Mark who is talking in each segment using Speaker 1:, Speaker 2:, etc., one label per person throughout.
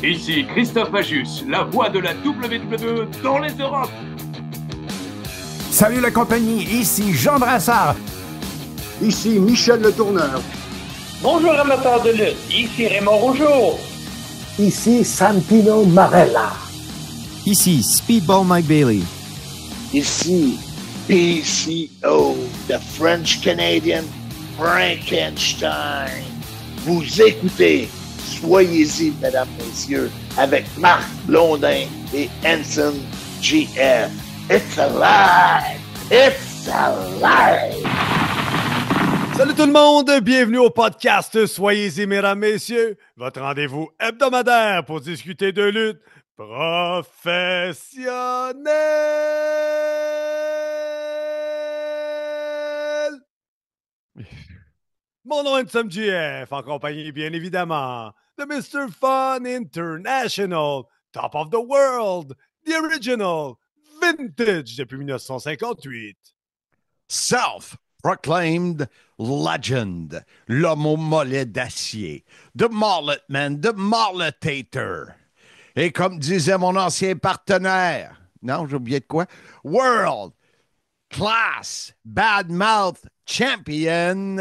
Speaker 1: Ici Christophe Magius, la voix de la WWE dans les Europes.
Speaker 2: Salut la compagnie, ici Jean Brassard.
Speaker 3: Ici Michel Le Tourneur.
Speaker 4: Bonjour amateurs de lutte, ici Raymond Rougeau.
Speaker 5: Ici Santino Marella.
Speaker 6: Ici Speedball Mike Bailey.
Speaker 7: Ici PCO, the French Canadian Frankenstein. Vous écoutez, soyez-y, mesdames, messieurs, avec Marc Blondin et Hanson GF. It's alive! It's alive!
Speaker 8: Salut tout le monde, bienvenue au podcast Soyez-y, mesdames, messieurs, votre rendez-vous hebdomadaire pour discuter de lutte professionnelle. Mon nom est Hanson GF, en compagnie, bien évidemment, de Mr. Fun International, Top of the World, The Original, Vintage depuis 1958.
Speaker 9: Self-proclaimed legend, l'homme au mollet d'acier, The Marlet Man, The Marletator. Et comme disait mon ancien partenaire, non, j'ai oublié de quoi, World Class Bad Mouth Champion.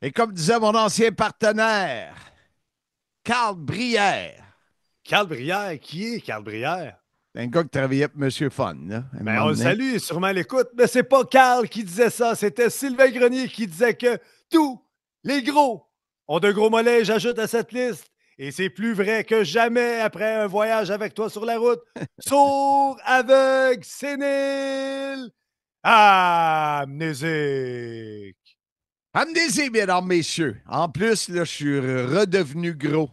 Speaker 9: Et comme disait mon ancien partenaire, Carl Brière.
Speaker 8: Carl Brière, qui est Carl Brière?
Speaker 9: Un gars qui travaillait pour M. Fun. Là,
Speaker 8: ben, on le salue, sûrement l'écoute. Mais c'est pas Carl qui disait ça, c'était Sylvain Grenier qui disait que tous les gros ont de gros mollets, j'ajoute à cette liste. Et c'est plus vrai que jamais après un voyage avec toi sur la route. Sourd, aveugle, sénile, amnésique.
Speaker 9: Amnésie, mesdames, messieurs. En plus, là, je suis redevenu gros.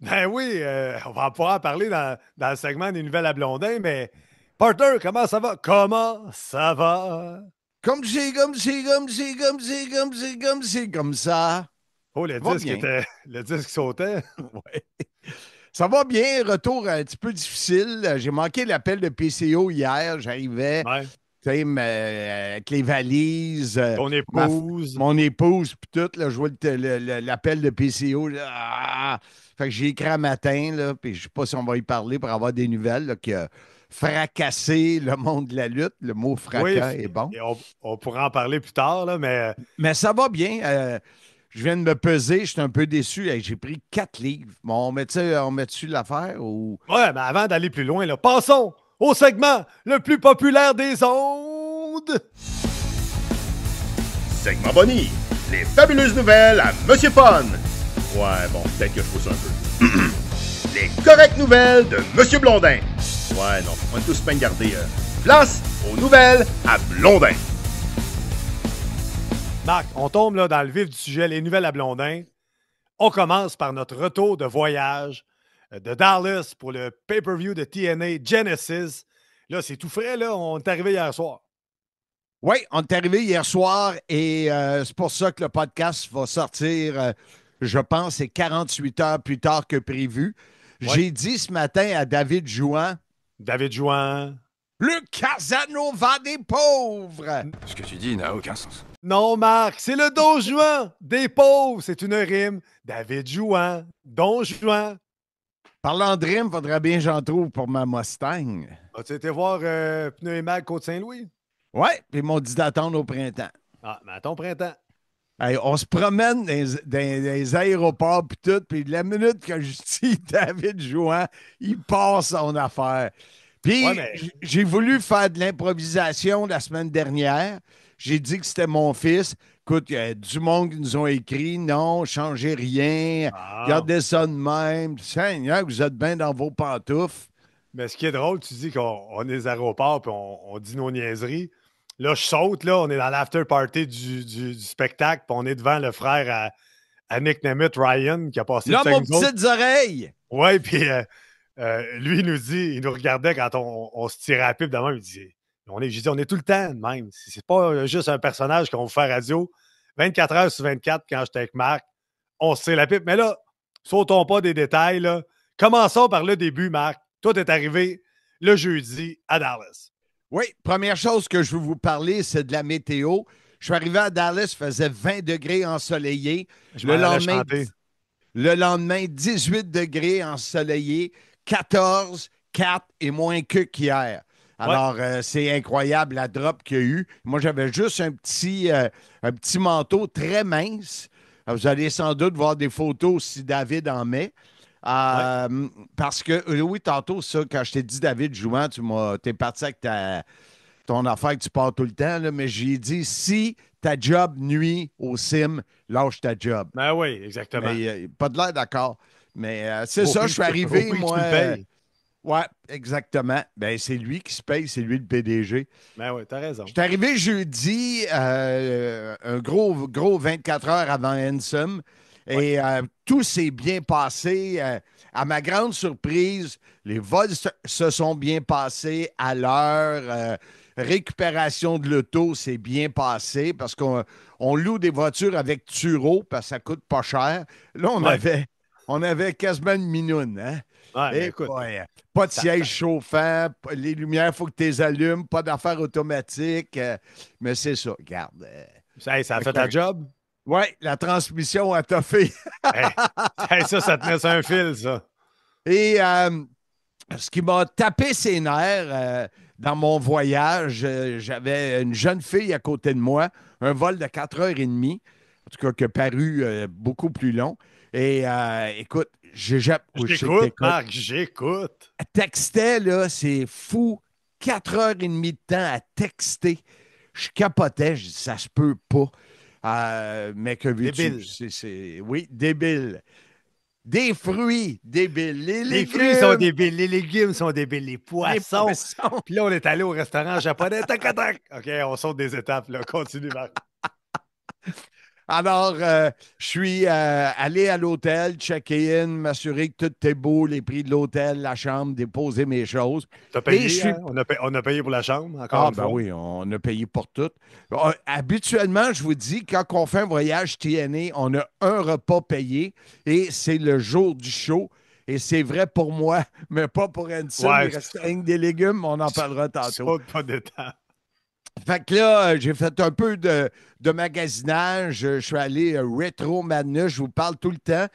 Speaker 8: Ben oui, on va pouvoir en parler dans le segment des nouvelles à Blondin, mais Partner, comment ça va? Comment ça va?
Speaker 9: Comme ça.
Speaker 8: Oh, le disque sautait.
Speaker 9: Ouais. Ça va bien, retour un petit peu difficile. J'ai manqué l'appel de PCO hier, j'arrivais.
Speaker 8: Ouais.
Speaker 9: Avec les valises.
Speaker 8: Ton épouse.
Speaker 9: Mon épouse, puis tout, là, je vois l'appel de PCO. Là, fait que j'ai écrit un matin, là, puis je sais pas si on va y parler pour avoir des nouvelles, là, qui a fracassé le monde de la lutte. Le mot fracas est bon.
Speaker 8: Et on pourra en parler plus tard, là, mais...
Speaker 9: Mais ça va bien. Je viens de me peser, je suis un peu déçu. Hey, j'ai pris 4 livres. Bon, on met dessus l'affaire ou...
Speaker 8: Ouais, mais avant d'aller plus loin, là, passons au segment le plus populaire des ondes.
Speaker 10: Segment Bonnie, les fabuleuses nouvelles à Monsieur Fun. Ouais, bon, peut-être que je pousse un peu. Les correctes nouvelles de Monsieur Blondin. Ouais, non, on est tous bien gardés. Place aux nouvelles à Blondin.
Speaker 8: Marc, on tombe là dans le vif du sujet, les nouvelles à Blondin. On commence par notre retour de voyage de Dallas pour le pay-per-view de TNA Genesis. Là, c'est tout frais, là. On est arrivé hier soir.
Speaker 9: Oui, on est arrivé hier soir et c'est pour ça que le podcast va sortir, je pense, c'est 48 heures plus tard que prévu. Ouais. J'ai dit ce matin à David Jouan.
Speaker 8: David Jouan.
Speaker 9: Le Casanova des pauvres.
Speaker 2: Ce que tu dis n'a aucun sens.
Speaker 8: Non, Marc, c'est le Don Juan des pauvres. C'est une rime. David Jouan, Don Juan.
Speaker 9: Parlant de rime, faudrait bien que j'en trouve pour ma Mustang.
Speaker 8: As-tu été voir Pneu et Mag Côte-Saint-Louis?
Speaker 9: Oui, puis ils m'ont dit d'attendre au printemps.
Speaker 8: Ah, mais attends au printemps.
Speaker 9: Hey, on se promène dans les aéroports puis tout, puis la minute que je dis David Jouan, il passe son affaire. Puis j'ai voulu faire de l'improvisation la semaine dernière. J'ai dit que c'était mon fils. Écoute, il y a du monde qui nous ont écrit. Non, changez rien. Gardez ça de même. Seigneur, vous êtes bien dans vos pantoufles.
Speaker 8: Mais ce qui est drôle, tu dis qu'on est aux aéroports puis on dit nos niaiseries. Là, je saute, là, on est dans l'after party du spectacle, puis on est devant le frère à Nick Nemeth, Ryan, qui a passé...
Speaker 9: Là, mon petites oreilles!
Speaker 8: Oui, puis lui, il nous dit, il nous regardait quand on se tirait à la pipe de même, il dit... J'ai dit, on est tout le temps de même. C'est pas juste un personnage qu'on vous fait à radio. 24 heures sur 24, quand j'étais avec Marc, on se tire la pipe. Mais là, sautons pas des détails. Là. Commençons par le début, Marc. Toi, t'es arrivé le jeudi à Dallas.
Speaker 9: Oui, première chose que je veux vous parler, c'est de la météo. Je suis arrivé à Dallas, il faisait 20 degrés ensoleillé.
Speaker 8: Le lendemain,
Speaker 9: Le lendemain, 18 degrés ensoleillé, 14, 4 et moins qu'hier. Alors, c'est incroyable la drop qu'il y a eu. Moi, j'avais juste un petit manteau très mince. Vous allez sans doute voir des photos si David en met. Parce que, oui, tantôt, ça, quand je t'ai dit David jouant, t'es parti avec ton affaire que tu pars tout le temps, là, mais j'ai dit, si ta job nuit au sim, lâche ta job.
Speaker 8: Ben oui, exactement.
Speaker 9: Mais, pas de l'air d'accord. Mais c'est ça, je suis arrivé, moi. Oui, exactement. Ben, c'est lui qui se paye, c'est lui le PDG.
Speaker 8: Ben oui, t'as raison.
Speaker 9: Je suis arrivé jeudi, un gros 24 heures avant Ensum, et tout s'est bien passé. À ma grande surprise, les vols se sont bien passés à l'heure. Récupération de l'auto s'est bien passé parce qu'on loue des voitures avec Turo parce que ça coûte pas cher. Là, on avait quasiment une minoune, hein?
Speaker 8: Ouais, écoute,
Speaker 9: pas de siège chauffant, les lumières, il faut que tu les allumes, pas d'affaires automatiques. Mais c'est ça, regarde.
Speaker 8: Ça a fait ta job?
Speaker 9: Oui, la transmission a toffé.
Speaker 8: Ça tenait sur un fil, ça.
Speaker 9: Et ce qui m'a tapé ses nerfs dans mon voyage, j'avais une jeune fille à côté de moi, un vol de 4h30, en tout cas qui a paru beaucoup plus long. Et écoute,
Speaker 8: j'écoute, Marc, j'écoute.
Speaker 9: Elle textait, là, c'est fou. 4h30 de temps à texter. Je capotais, je dis, ça se peut pas. Mais que veux-tu?
Speaker 8: Débile.
Speaker 9: Oui, débile. Des fruits débiles.
Speaker 8: Les fruits sont débiles, les légumes sont débiles, les poissons. Puis là, on est allé au restaurant japonais. Tac, tac. OK, on saute des étapes, là. Continue, Marc.
Speaker 9: Alors, je suis allé à l'hôtel, checker in, m'assurer que tout est beau, les prix de l'hôtel, la chambre, déposer mes choses.
Speaker 8: T'as payé, hein? On a payé pour la chambre, encore une fois.
Speaker 9: Oui, on a payé pour tout. Habituellement, je vous dis, quand on fait un voyage TNA, on a un repas payé et c'est le jour du show. Et c'est vrai pour moi, mais pas pour Hanson. Il reste rien que des légumes, on en parlera tantôt.
Speaker 8: Pas de temps.
Speaker 9: Fait que là, j'ai fait un peu de magasinage. Je suis allé Retro Madness. Je vous parle tout le temps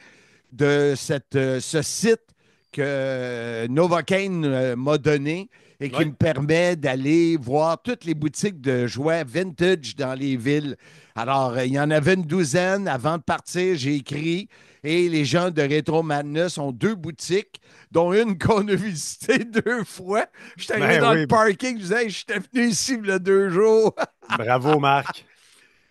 Speaker 9: de ce site que Novocaine m'a donné et qui me permet d'aller voir toutes les boutiques de jouets vintage dans les villes. Alors, il y en avait une douzaine. Avant de partir, j'ai écrit. Et les gens de Retro Madness ont 2 boutiques, dont une qu'on a visitée 2 fois. J'étais arrivé dans le parking, je disais, j'étais venu ici il y a 2 jours.
Speaker 8: Bravo, Marc.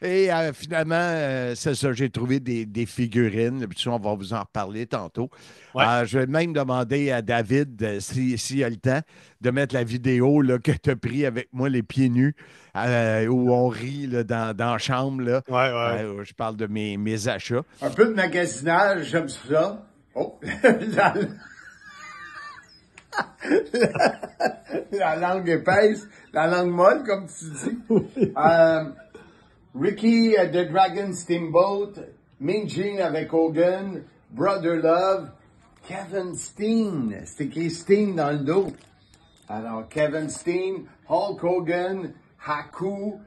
Speaker 9: Et finalement, c'est ça, j'ai trouvé des figurines. Puis on va vous en reparler tantôt. Je vais même demander à David, s'il a le temps, de mettre la vidéo là, que tu as pris avec moi les pieds nus, où on rit là, dans la chambre. Là. Je parle de mes achats.
Speaker 3: Un peu de magasinage, j'aime ça. Oh, la langue épaisse, la langue molle, comme tu dis. Ricky the Dragon Steamboat, Mean Gene avec Hogan, Brother Love, Kevin Steen. C'est écrit Steen dans le dos. Alors, Kevin Steen, Hulk Hogan, Haku,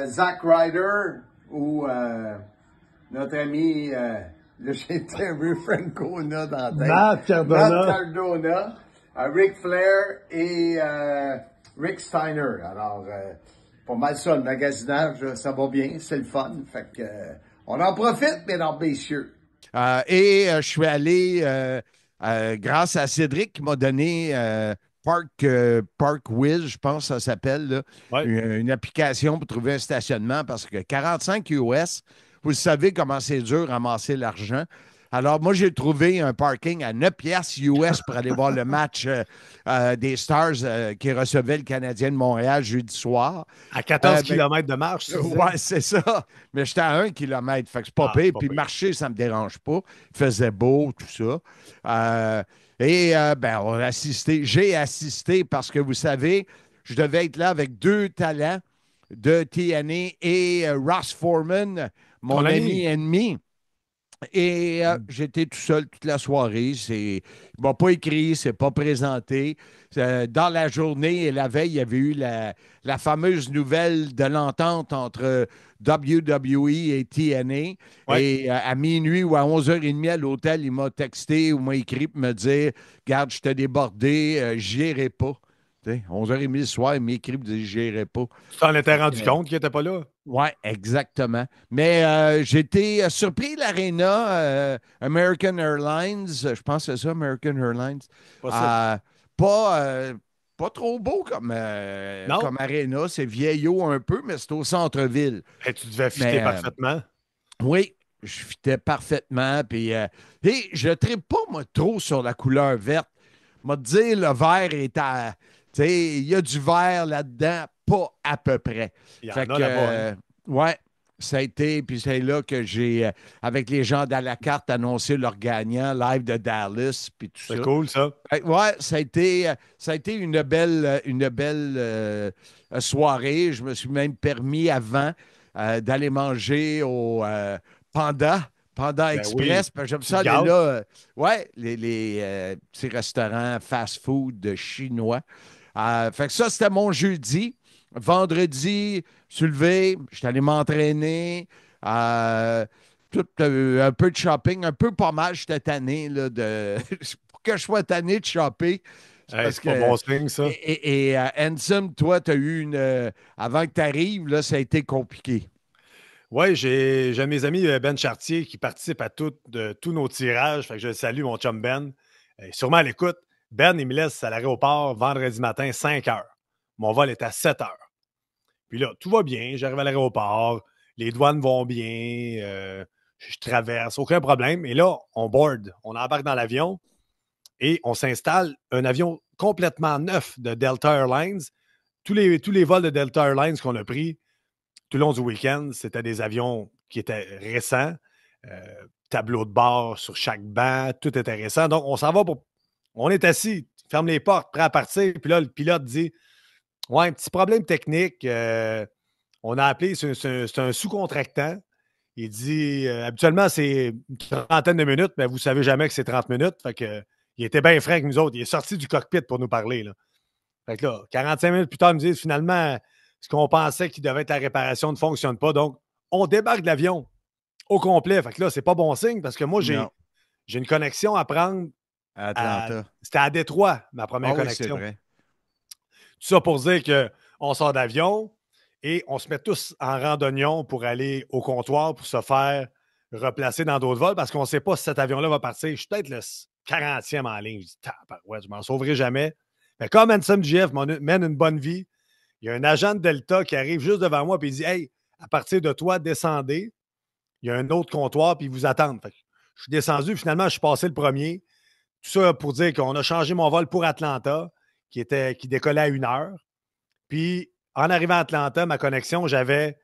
Speaker 3: Zack Ryder ou notre ami, là j'étais un peu Francona dans la tête.
Speaker 5: Matt
Speaker 3: Cardona, Ric Flair et Rick Steiner. Alors, pas mal ça, le magasinage, ça va bien, c'est le fun. Fait que, on en profite, mesdames, messieurs.
Speaker 9: Je suis allé, grâce à Cédric qui m'a donné ParkWiz, je pense que ça s'appelle, là, une application pour trouver un stationnement parce que 45 US, vous savez comment c'est dur à ramasser l'argent. Alors, moi, j'ai trouvé un parking à 9 piastres US pour aller voir le match des Stars qui recevait le Canadien de Montréal jeudi soir.
Speaker 8: À 14 km de marche, ça?
Speaker 9: Oui, c'est ça. Mais j'étais à 1 km, fait que c'est pas pire. Puis marcher, ça me dérange pas. Il faisait beau, tout ça. On a assisté. J'ai assisté parce que, vous savez, je devais être là avec 2 talents de TNA et Ross Foreman, mon ami ennemi. Et j'étais tout seul toute la soirée. Il ne m'a pas écrit, c'est pas présenté. Dans la journée et la veille, il y avait eu la fameuse nouvelle de l'entente entre WWE et TNA.
Speaker 8: Ouais.
Speaker 9: Et à minuit ou à 11h30 à l'hôtel, il m'a texté ou m'a écrit pour me dire Garde, je t'ai débordé, j'irai pas. 11h30 le soir, il m'écrit pour dire j'irai pas.
Speaker 8: Tu t'en étais rendu compte qu'il n'était pas là?
Speaker 9: Oui, exactement. Mais j'étais surpris, l'aréna American Airlines, je pense que c'est ça, American Airlines. Pas trop beau comme aréna, c'est vieillot un peu, mais c'est au centre-ville.
Speaker 8: Et tu devais fitter parfaitement.
Speaker 9: Oui, je fitais parfaitement. Puis, et je ne tripe pas, moi, trop sur la couleur verte. Moi, te dire, le vert est à... Tu sais, il y a du vert là-dedans, pas à peu près.
Speaker 8: Il y en a là-bas.
Speaker 9: Ouais, ça a été, puis c'est là que j'ai, avec les gens d'à la carte, annoncé leur gagnant, live de Dallas, puis tout ça.
Speaker 8: C'est cool, ça.
Speaker 9: Ouais, ça a été une belle soirée. Je me suis même permis avant d'aller manger au Panda Express.
Speaker 8: Oui.
Speaker 9: J'aime ça aller là. Les petits restaurants fast-food chinois. Fait que ça, c'était mon jeudi. Vendredi, je suis levé, je suis allé m'entraîner. Un peu de shopping, un peu pas mal, j'étais tanné là, pour que je sois tanné de shopper.
Speaker 8: C'est pas bon signe, ça.
Speaker 9: Et Handsome, toi, tu as eu avant que tu arrives, là, ça a été compliqué.
Speaker 8: Oui, j'ai mes amis Ben Chartier qui participent à tous nos tirages. Fait que je salue mon chum Ben. Sûrement à l'écoute. Ben, il me laisse à l'aéroport vendredi matin, 5 h. Mon vol est à 7 h. Puis là, tout va bien. J'arrive à l'aéroport. Les douanes vont bien. Je traverse. Aucun problème. Et là, on board. On embarque dans l'avion et on s'installe. Un avion complètement neuf de Delta Airlines. Tous les vols de Delta Airlines qu'on a pris tout le long du week-end, c'était des avions qui étaient récents. Tableau de bord sur chaque banc. Tout était récent. Donc, on s'en va pour... On est assis, ferme les portes, prêt à partir. Puis là, le pilote dit « Ouais, un petit problème technique. On a appelé, c'est un sous-contractant. Il dit habituellement, c'est une trentaine de minutes, mais vous ne savez jamais que c'est 30 minutes. » Fait que, il était bien frais avec nous autres. Il est sorti du cockpit pour nous parler. Là. Fait que là, 45 minutes plus tard, il me dit finalement, ce qu'on pensait qu'il devait être la réparation ne fonctionne pas. Donc, on débarque de l'avion au complet. Fait que là, c'est pas bon signe parce que moi, j'ai une connexion à prendre.
Speaker 9: À Atlanta.
Speaker 8: C'était à Détroit, ma première connexion.
Speaker 9: Oui, c'est vrai.
Speaker 8: Tout ça pour dire qu'on sort d'avion et on se met tous en randonnion pour aller au comptoir pour se faire replacer dans d'autres vols parce qu'on ne sait pas si cet avion-là va partir. Je suis peut-être le 40e en ligne. Je dis, je m'en sauverai jamais. Mais comme Handsome GF mène une bonne vie, il y a un agent de Delta qui arrive juste devant moi et il dit « Hey, à partir de toi, descendez. Il y a un autre comptoir puis ils vous attendent. » Fait que je suis descendu. Finalement, je suis passé le premier. Tout ça pour dire qu'on a changé mon vol pour Atlanta, qui décollait à 1 heure. Puis, en arrivant à Atlanta, ma connexion, j'avais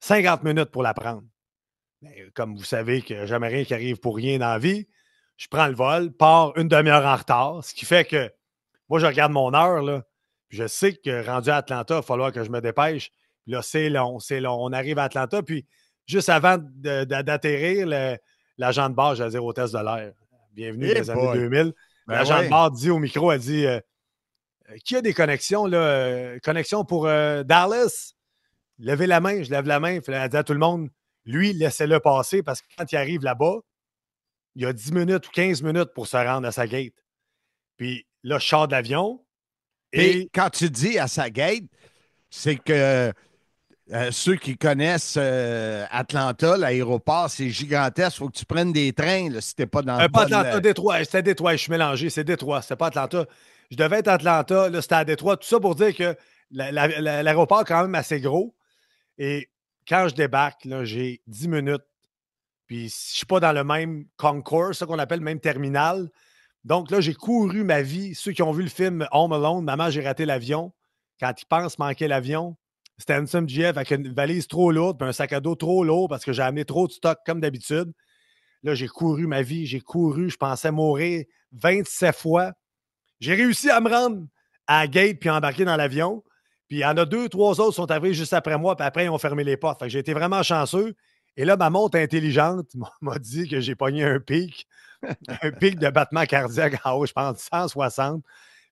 Speaker 8: 50 minutes pour la prendre. Mais comme vous savez que jamais rien qui arrive pour rien dans la vie, je prends le vol, pars une demi-heure en retard, ce qui fait que moi, je regarde mon heure, là, puis je sais que rendu à Atlanta, il va falloir que je me dépêche. Puis là, c'est long. On arrive à Atlanta, puis juste avant d'atterrir, l'agent de bord, j'allais dire hôtesse de l'air. Bienvenue dans les années 2000. L'agent de bord dit au micro, elle dit qui a des connexions, là? Connexion pour Dallas? Levez la main, je lève la main. Elle dit à tout le monde, lui, laissez-le passer parce que quand il arrive là-bas, il y a 10 minutes ou 15 minutes pour se rendre à sa gate. Puis là, je sors de l'avion.
Speaker 9: Et quand tu dis à sa gate, c'est que ceux qui connaissent Atlanta, l'aéroport, c'est gigantesque. Il faut que tu prennes des trains là, si tu n'es pas dans le
Speaker 8: pas Atlanta, Détroit. C'était Détroit. Je suis mélangé. C'est Détroit. C'était pas Atlanta. Je devais être à Atlanta. Là, c'était à Détroit. Tout ça pour dire que l'aéroport est quand même assez gros. Et quand je débarque, là, j'ai 10 minutes. Puis je ne suis pas dans le même concours, ça qu'on appelle le même terminal. Donc là, j'ai couru ma vie. Ceux qui ont vu le film Home Alone, Maman, j'ai raté l'avion. Quand ils pensent manquer l'avion, c'était Handsome GF avec une valise trop lourde puis un sac à dos trop lourd parce que j'ai amené trop de stock comme d'habitude. Là, j'ai couru ma vie. J'ai couru. Je pensais mourir 27 fois. J'ai réussi à me rendre à la gate puis embarquer dans l'avion. Puis il y en a 2, 3 autres qui sont arrivés juste après moi. Puis après, ils ont fermé les portes. Fait que j'ai été vraiment chanceux. Et là, ma montre intelligente m'a dit que j'ai pogné un pic de battement cardiaque en haut, je pense, 160.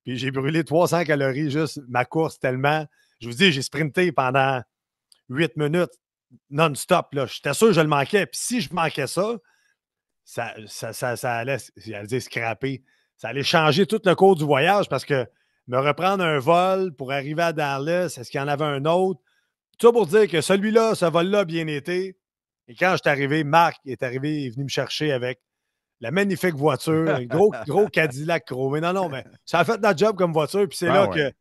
Speaker 8: Puis j'ai brûlé 300 calories juste ma course tellement. Je vous dis, j'ai sprinté pendant 8 minutes non-stop. J'étais sûr que je le manquais. Puis si je manquais ça, ça allait, j'allais dire scraper. Ça allait changer tout le cours du voyage parce que me reprendre un vol pour arriver à Dallas, est-ce qu'il y en avait un autre? Tout ça pour dire que celui-là, ce vol-là a bien été. Et quand je suis arrivé, Marc est arrivé, il est venu me chercher avec la magnifique voiture, un gros Cadillac chromé. Non, mais ça a fait notre job comme voiture. Puis c'est là que.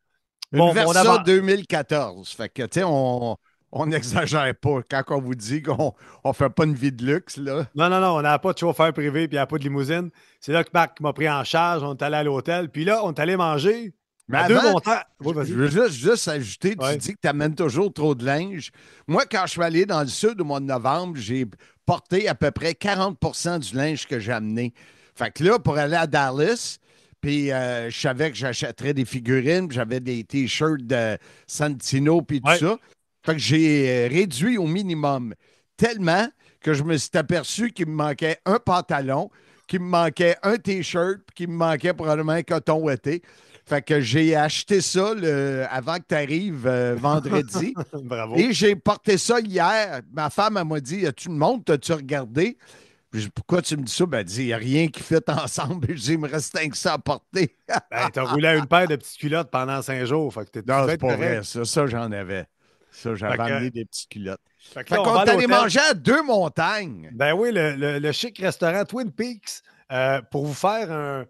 Speaker 9: Une Versa 2014. Fait que, tu sais, on n'exagère pas quand on vous dit qu'on ne fait pas une vie de luxe, là.
Speaker 8: Non, on n'a pas de chauffeur privé puis il n'y a pas de limousine. C'est là que Marc m'a pris en charge. On est allé à l'hôtel. Puis là, on est allé manger.
Speaker 9: Mais avant, je veux juste ajouter, tu dis que tu amènes toujours trop de linge. Moi, quand je suis allé dans le sud au mois de novembre, j'ai porté à peu près 40 du linge que j'ai amené. Fait que là, pour aller à Dallas, puis je savais que j'achèterais des figurines, puis j'avais des T-shirts de Santino, puis tout ça. Fait que j'ai réduit au minimum. Tellement que je me suis aperçu qu'il me manquait un pantalon, qu'il me manquait un T-shirt, puis qu'il me manquait probablement un coton ouaté. Fait que j'ai acheté ça avant que tu arrives vendredi.
Speaker 8: Bravo.
Speaker 9: Et j'ai porté ça hier. Ma femme, elle m'a dit, as-tu une montre? T'as-tu regardé? Puis, pourquoi tu me dis ça? Ben, elle dit, il n'y a rien qui fait ensemble. Je dis, il me reste que ça à porter.
Speaker 8: Ben, t'as roulé à une paire de petites culottes pendant 5 jours. Fait que
Speaker 9: non, c'est pas vrai. Ça, j'en avais. Ça, j'avais amené des petites culottes.
Speaker 8: Fait
Speaker 9: qu'on est allé manger à Deux Montagnes.
Speaker 8: Ben oui, le chic restaurant Twin Peaks pour vous faire un...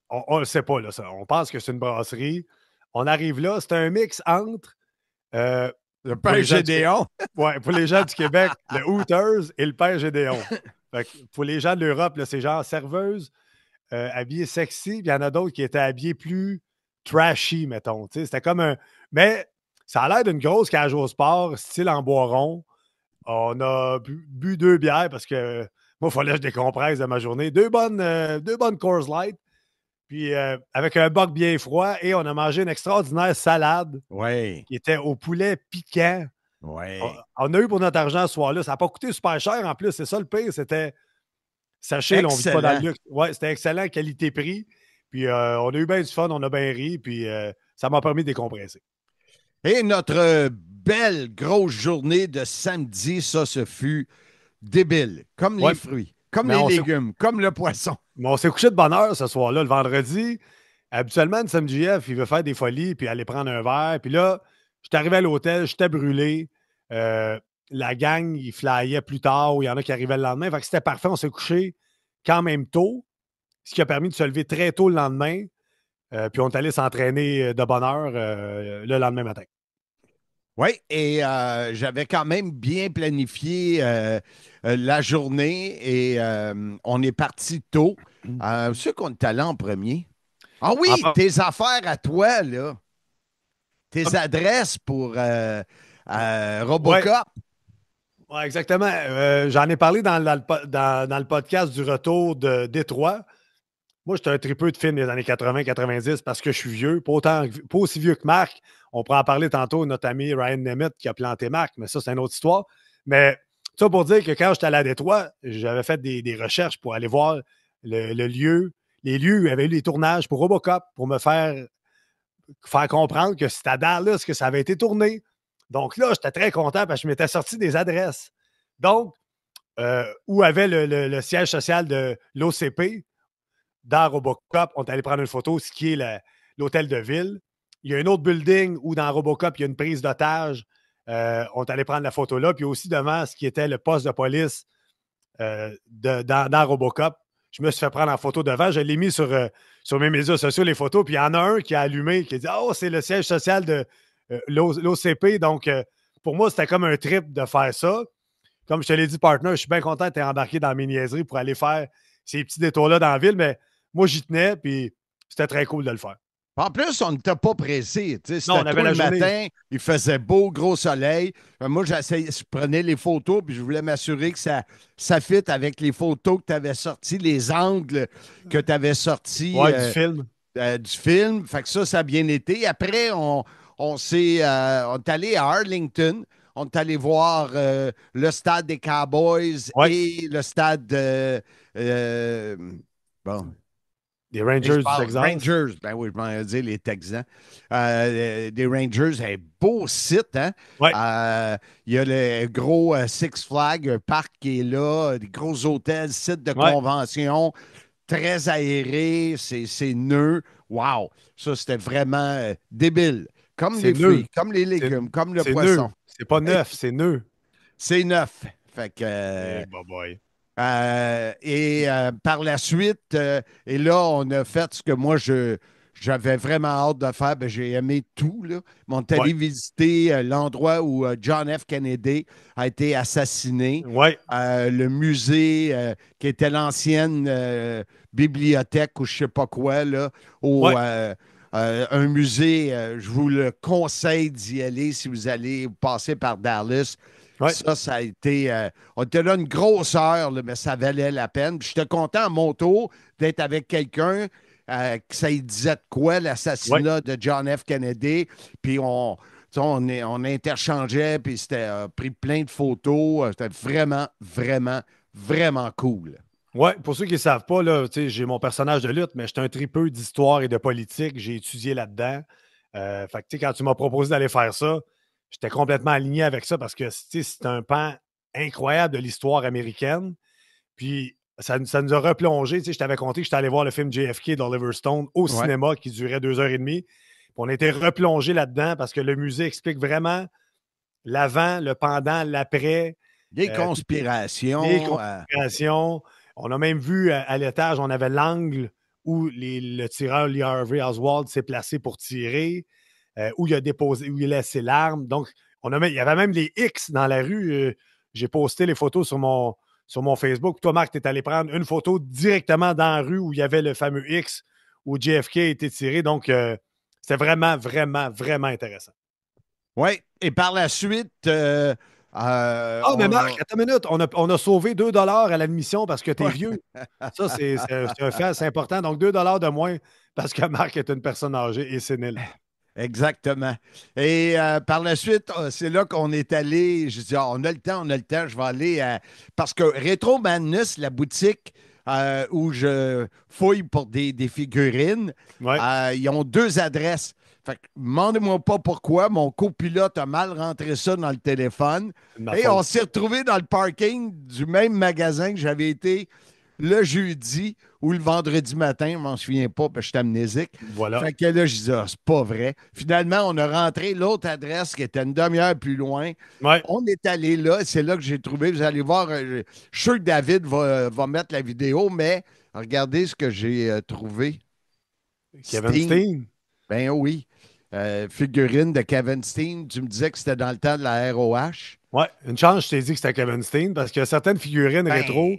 Speaker 8: On ne le sait pas, là, ça. On pense que c'est une brasserie. On arrive là, c'est un mix entre...
Speaker 9: le Père Gédéon.
Speaker 8: Oui, pour les gens du Québec, le Hooters et le Père Gédéon. Fait que pour les gens de l'Europe, c'est genre serveuse, habillée sexy, puis il y en a d'autres qui étaient habillés plus trashy, mettons. C'était comme un... Mais ça a l'air d'une grosse cage au sport, style en bois rond. On a bu 2 bières parce que moi, il fallait que je décompresse de ma journée. Deux bonnes Coors Light. Puis avec un boc bien froid, et on a mangé une extraordinaire salade qui était au poulet piquant. On a eu pour notre argent ce soir-là. Ça n'a pas coûté super cher en plus. C'est ça le pire. C'était, sachez, on ne vit pas dans le luxe. Ouais, c'était excellent, qualité-prix. Puis on a eu bien du fun, on a bien ri. Puis ça m'a permis de décompresser.
Speaker 9: Et notre belle grosse journée de samedi, ça, ce fut débile. Comme les fruits, comme les légumes, comme le poisson.
Speaker 8: Mais on s'est couché de bonne heure ce soir-là, le vendredi. Habituellement, le SMJF, il veut faire des folies puis aller prendre un verre. Puis là, j'étais arrivé à l'hôtel, j'étais brûlé. La gang, ils flyaient plus tard ou il y en a qui arrivaient le lendemain. Fait que c'était parfait. On s'est couché quand même tôt, ce qui a permis de se lever très tôt le lendemain. Puis on est allé s'entraîner de bonne heure le lendemain matin.
Speaker 9: Oui, et j'avais quand même bien planifié la journée et on est parti tôt. C'est qu'on est allé en premier. Ah oui, tes affaires à toi, là. Tes adresses pour Robocop.
Speaker 8: Oui, exactement. J'en ai parlé dans le podcast du retour de Détroit. Moi, j'étais un tripeux de films des années 80-90 parce que je suis vieux. Pas aussi vieux que Marc. On pourra en parler tantôt, notre ami Ryan Nemeth qui a planté Marc, mais ça, c'est une autre histoire. Mais ça pour dire que quand j'étais allé à Détroit, j'avais fait des recherches pour aller voir les lieux où il y avait eu les tournages pour Robocop, pour me faire comprendre que c'était à Dallas que ça avait été tourné. Donc là, j'étais très content parce que je m'étais sorti des adresses. Donc, où avait le siège social de l'OCP, dans Robocop, on est allé prendre une photo, ce qui est l'hôtel de ville. Il y a un autre building où dans Robocop, il y a une prise d'otage. On est allé prendre la photo là. Puis aussi devant ce qui était le poste de police dans Robocop. Je me suis fait prendre en photo devant. Je l'ai mis sur mes médias sociaux, les photos. Puis il y en a un qui a allumé, qui a dit « Oh, c'est le siège social de l'OCP. » Donc, pour moi, c'était comme un trip de faire ça. Comme je te l'ai dit, partner, je suis bien content d'être embarqué dans mes niaiseries pour aller faire ces petits détours-là dans la ville. Mais moi, j'y tenais, puis c'était très cool de le faire.
Speaker 9: En plus, on n'était pas pressé.
Speaker 8: Non, on avait
Speaker 9: le matin, il faisait beau, gros soleil. Moi, je prenais les photos, puis je voulais m'assurer que ça fit avec les photos que tu avais sorties, les angles que tu avais sortis
Speaker 8: du film.
Speaker 9: Du film. Fait que ça a bien été. Après, on est allé à Arlington. on est allé voir le stade des Cowboys et le stade bon.
Speaker 8: Des Rangers du Texas.
Speaker 9: Rangers, ben oui, je m'en dire les Texans. Des Rangers, un beau site, hein?
Speaker 8: Ouais.
Speaker 9: Il y a le gros Six Flags, un parc qui est là, des gros hôtels, sites de convention, très aérés, c'est neuf. Wow! Ça, c'était vraiment débile. Comme les fruits, comme les légumes, comme le poisson.
Speaker 8: C'est pas neuf, c'est neuf.
Speaker 9: C'est neuf. Fait que. Par la suite, et là, on a fait ce que moi, j'avais vraiment hâte de faire. Ben, j'ai aimé tout. Là. On est allé visiter l'endroit où John F. Kennedy a été assassiné. Le musée qui était l'ancienne bibliothèque ou je ne sais pas quoi. Là, un musée, je vous le conseille d'y aller si vous allez passer par Dallas. Ça a été. On était là une grosse heure, là, mais ça valait la peine. J'étais content à mon tour d'être avec quelqu'un que ça y disait de quoi, l'assassinat de John F. Kennedy. Puis on interchangeait, puis c'était pris plein de photos. C'était vraiment, vraiment, vraiment cool.
Speaker 8: Oui, pour ceux qui ne savent pas, là, j'ai mon personnage de lutte, mais j'étais un tripeux d'histoire et de politique. J'ai étudié là-dedans. Fait que, quand tu m'as proposé d'aller faire ça, j'étais complètement aligné avec ça parce que c'est un pan incroyable de l'histoire américaine. Puis ça nous a replongé. Je t'avais conté que j'étais allé voir le film JFK d'Oliver Stone au cinéma qui durait 2h30. Puis on a été replongé là-dedans parce que le musée explique vraiment l'avant, le pendant, l'après.
Speaker 9: Des conspirations.
Speaker 8: Des conspirations. On a même vu à l'étage, on avait l'angle où le tireur Lee Harvey Oswald s'est placé pour tirer. Où il a déposé, où il a laissé l'arme. Donc, il y avait même les X dans la rue. J'ai posté les photos sur mon Facebook. Toi, Marc, tu es allé prendre une photo directement dans la rue où il y avait le fameux X où JFK a été tiré. Donc, c'était vraiment, vraiment, vraiment intéressant.
Speaker 9: Oui, et par la suite...
Speaker 8: mais Marc, attends une minute. On a sauvé 2 $ à l'admission parce que tu es vieux. Ça, c'est un fait, c'est important. Donc, 2 $ de moins parce que Marc est une personne âgée et sénile.
Speaker 9: Exactement. Et par la suite, c'est là qu'on est allé. Je dis, on a le temps, je vais aller parce que Retro Madness, la boutique où je fouille pour des figurines, ils ont 2 adresses. Fait que, demandez-moi pas pourquoi, mon copilote a mal rentré ça dans le téléphone. Et on s'est retrouvé dans le parking du même magasin que j'avais été le jeudi ou le vendredi matin, je m'en souviens pas, parce que je suis amnésique.
Speaker 8: Voilà.
Speaker 9: Fait que là, je dis, c'est pas vrai. Finalement, on a rentré l'autre adresse qui était une demi-heure plus loin. On est allé là, c'est là que j'ai trouvé. Vous allez voir, je suis sûr que David va mettre la vidéo, mais regardez ce que j'ai trouvé.
Speaker 8: Kevin Steen.
Speaker 9: Ben oui. Figurine de Kevin Steen. Tu me disais que c'était dans le temps de la ROH.
Speaker 8: Ouais, une chance, je t'ai dit que c'était Kevin Steen parce que certaines figurines rétro.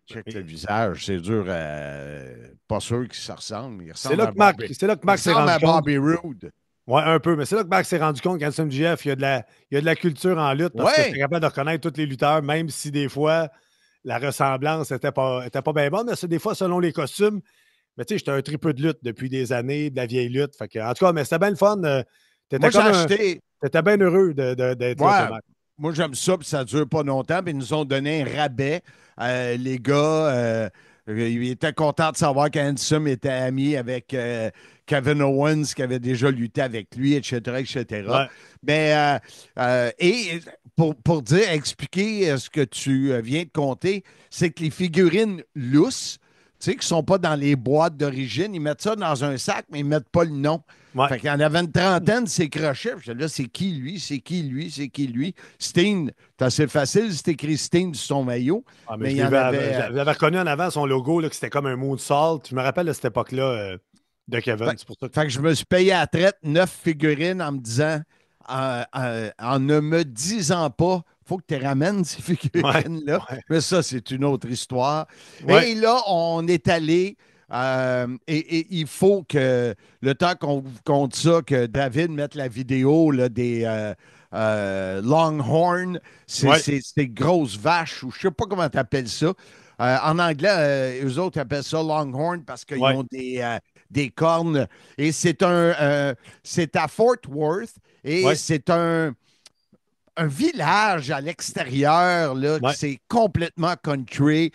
Speaker 9: Check le visage, c'est dur. Pas sûr qu'ils se ressemblent.
Speaker 8: C'est là que Marc s'est rendu compte.
Speaker 9: Bobby Roode.
Speaker 8: Oui, un peu, mais c'est là que Marc s'est rendu compte qu'Handsome GF, il y a de la culture en lutte parce que c'est capable de reconnaître tous les lutteurs, même si des fois la ressemblance n'était pas bien bonne, mais c'est des fois selon les costumes. Mais tu sais, j'étais un tripeux de lutte depuis des années, de la vieille lutte. Fait que, en tout cas, mais c'était bien le fun. T'étais bien heureux d'être là, Marc.
Speaker 9: Moi, j'aime ça, puis ça ne dure pas longtemps. Puis ils nous ont donné un rabais. Les gars, ils étaient contents de savoir qu'Handsome était ami avec Kevin Owens, qui avait déjà lutté avec lui, etc., etc.
Speaker 8: Ouais.
Speaker 9: Mais, et pour expliquer ce que tu viens de compter, c'est que les figurines lousses, tu sais, qui ne sont pas dans les boîtes d'origine, ils mettent ça dans un sac, mais ils ne mettent pas le nom.
Speaker 8: Ouais.
Speaker 9: Fait qu'il y en avait une trentaine, c'est crochets. Là, c'est qui lui? C'est qui lui? C'est qui lui? Steen, c'est assez facile, c'est écrit Steen sur son maillot.
Speaker 8: Ah, mais je l'avais reconnu en avant son logo, là, que c'était comme un moonsault. Je me rappelle de cette époque-là de Kevin. C'est pour ça que...
Speaker 9: Fait que je me suis payé à la traite 9 figurines en me disant, en ne me disant pas, faut que tu ramènes ces figurines-là.
Speaker 8: Ouais.
Speaker 9: Mais ça, c'est une autre histoire.
Speaker 8: Ouais.
Speaker 9: Et là, on est allé... et il faut que, le temps qu'on vous compte ça, que David mette la vidéo là, des Longhorn, ces grosses vaches, ou je ne sais pas comment tu appelles ça. En anglais, eux autres appellent ça Longhorn parce qu'ils ont des cornes. Et c'est à Fort Worth et c'est un village à l'extérieur, là,
Speaker 8: Ouais.
Speaker 9: c'est complètement country.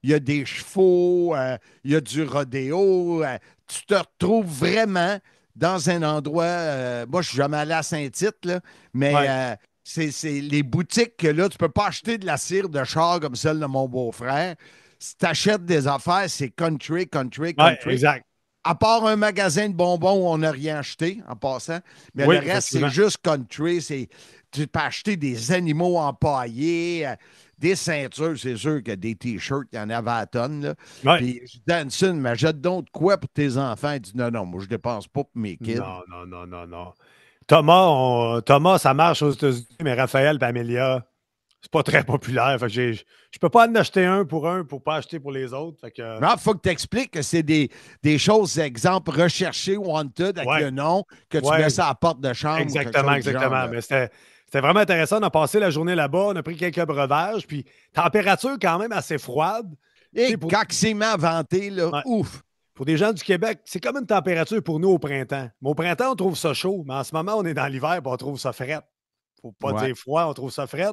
Speaker 9: Il y a des chevaux, il y a du rodéo. Tu te retrouves vraiment dans un endroit. Moi, je suis jamais allé à Saint-Tite, là, mais
Speaker 8: Ouais.
Speaker 9: c'est les boutiques que là, tu peux pas acheter de la cire de char comme celle de mon beau-frère. Si tu achètes des affaires, c'est country, country,
Speaker 8: Ouais,
Speaker 9: country.
Speaker 8: exact.
Speaker 9: À part un magasin de bonbons où on n'a rien acheté, en passant. Mais
Speaker 8: Oui,
Speaker 9: le reste, c'est
Speaker 8: effectivement.
Speaker 9: juste country. Tu peux acheter des animaux empaillés, des ceintures. C'est sûr que des T-shirts, il y en avait à tonnes. Là.
Speaker 8: Ouais.
Speaker 9: Puis je dis à Hanson, mais jette donc quoi pour tes enfants? Il dit non, moi, je dépense pas pour mes kids.
Speaker 8: Non. Thomas, ça marche aux États-Unis, mais Raphaël et Amélia, c'est pas très populaire. Fait que je peux pas en acheter un pour pas acheter pour les autres. Fait que,
Speaker 9: Non, il faut que tu expliques que c'est des choses, exemple, recherchées, wanted, avec le nom, que tu mets ça à la porte de chambre.
Speaker 8: Exactement. Mais c'était vraiment intéressant. On a passé la journée là-bas, on a pris quelques breuvages, puis température quand même assez froide.
Speaker 9: Et quand c'est mis à vanter, là, ouf!
Speaker 8: Pour des gens du Québec, c'est comme une température pour nous au printemps. Mais au printemps, on trouve ça chaud, mais en ce moment, on est dans l'hiver et on trouve ça fret. Faut pas dire froid, on trouve ça fret.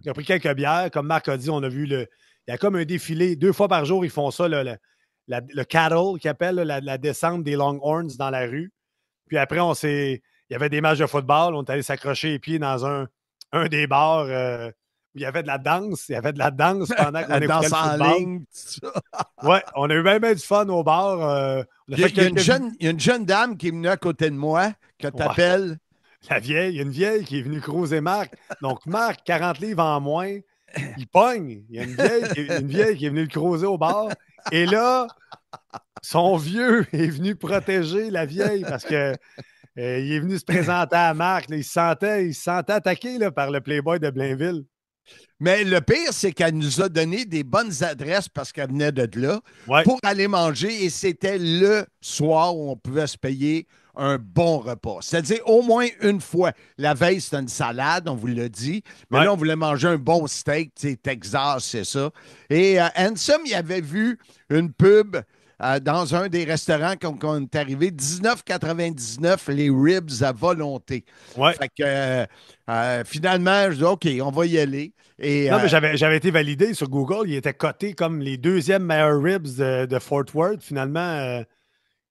Speaker 8: On a pris quelques bières. Comme Marc a dit, on a vu il y a comme un défilé. 2 fois par jour, ils font ça, le cattle, qu'ils appellent la descente des Longhorns dans la rue. Puis après, il y avait des matchs de football. On est allé s'accrocher les pieds dans un des bars où il y avait de la danse. Il y avait de la danse pendant qu'on écoutait le football. En ligne, ouais, on a eu bien du fun au bar.
Speaker 9: Il y a une jeune dame qui est venue à côté de moi, que tu appelles.
Speaker 8: La vieille, il y a une vieille qui est venue croiser Marc. Donc, Marc, 40 livres en moins, il pogne. Il y a une vieille qui est venue le croiser au bar. Et là, son vieux est venu protéger la vieille parce que il est venu se présenter à Marc. Là, il se sentait attaqué là, par le Playboy de Blainville.
Speaker 9: Mais le pire, c'est qu'elle nous a donné des bonnes adresses parce qu'elle venait de là pour aller manger et c'était le soir où on pouvait se payer un bon repas. C'est-à-dire au moins une fois. La veille, c'était une salade, on vous l'a dit. Mais là, on voulait manger un bon steak, tu sais, Texas, c'est ça. Et Handsome, il avait vu une pub dans un des restaurants quand on est arrivé, 19,99 les ribs à volonté. Fait que finalement, je dis OK, on va y aller. Et,
Speaker 8: non, mais j'avais été validé sur Google. Il était coté comme les 2e meilleurs ribs de Fort Worth. Finalement,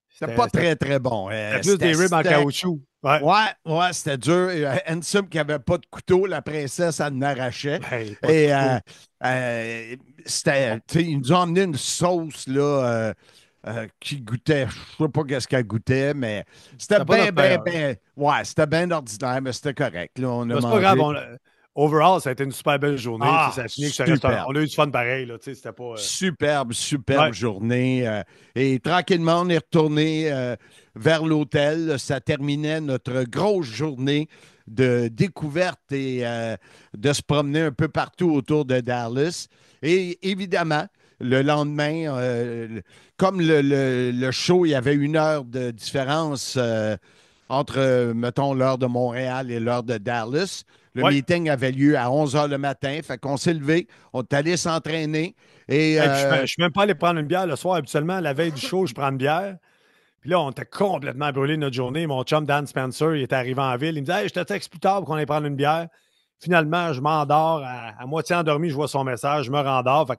Speaker 9: c'était pas très, très bon.
Speaker 8: C'était plus des ribs en caoutchouc.
Speaker 9: Ouais, c'était dur. Handsome qui n'avait pas de couteau, la princesse, elle en arrachait. Et ils nous ont emmené une sauce là, qui goûtait, je ne sais pas qu'est-ce qu'elle goûtait, mais c'était c'était bien ordinaire, mais c'était correct. Là, on a
Speaker 8: c'est
Speaker 9: mangé.
Speaker 8: pas grave. Overall, ça a été une super belle journée. Ça a fini avec ce restaurant. On a eu du fun pareil. Là, c'était pas,
Speaker 9: Superbe journée. Et tranquillement, on est retourné vers l'hôtel. Ça terminait notre grosse journée de découverte et de se promener un peu partout autour de Dallas. Et évidemment, le lendemain, comme le show, il y avait 1 heure de différence entre, mettons, l'heure de Montréal et l'heure de Dallas. Le meeting avait lieu à 11 h le matin. Fait qu'on s'est levé, on est allé s'entraîner. Et,
Speaker 8: je suis même pas allé prendre une bière le soir. Habituellement, la veille du show, je prends une bière. Puis là, on était complètement brûlé notre journée. Mon chum Dan Spencer, il était arrivé en ville. Il me dit « Hey, je te texte plus tard pour qu'on aille prendre une bière. » Finalement, je m'endors. À moitié endormi, je vois son message. Je me rendors. Fait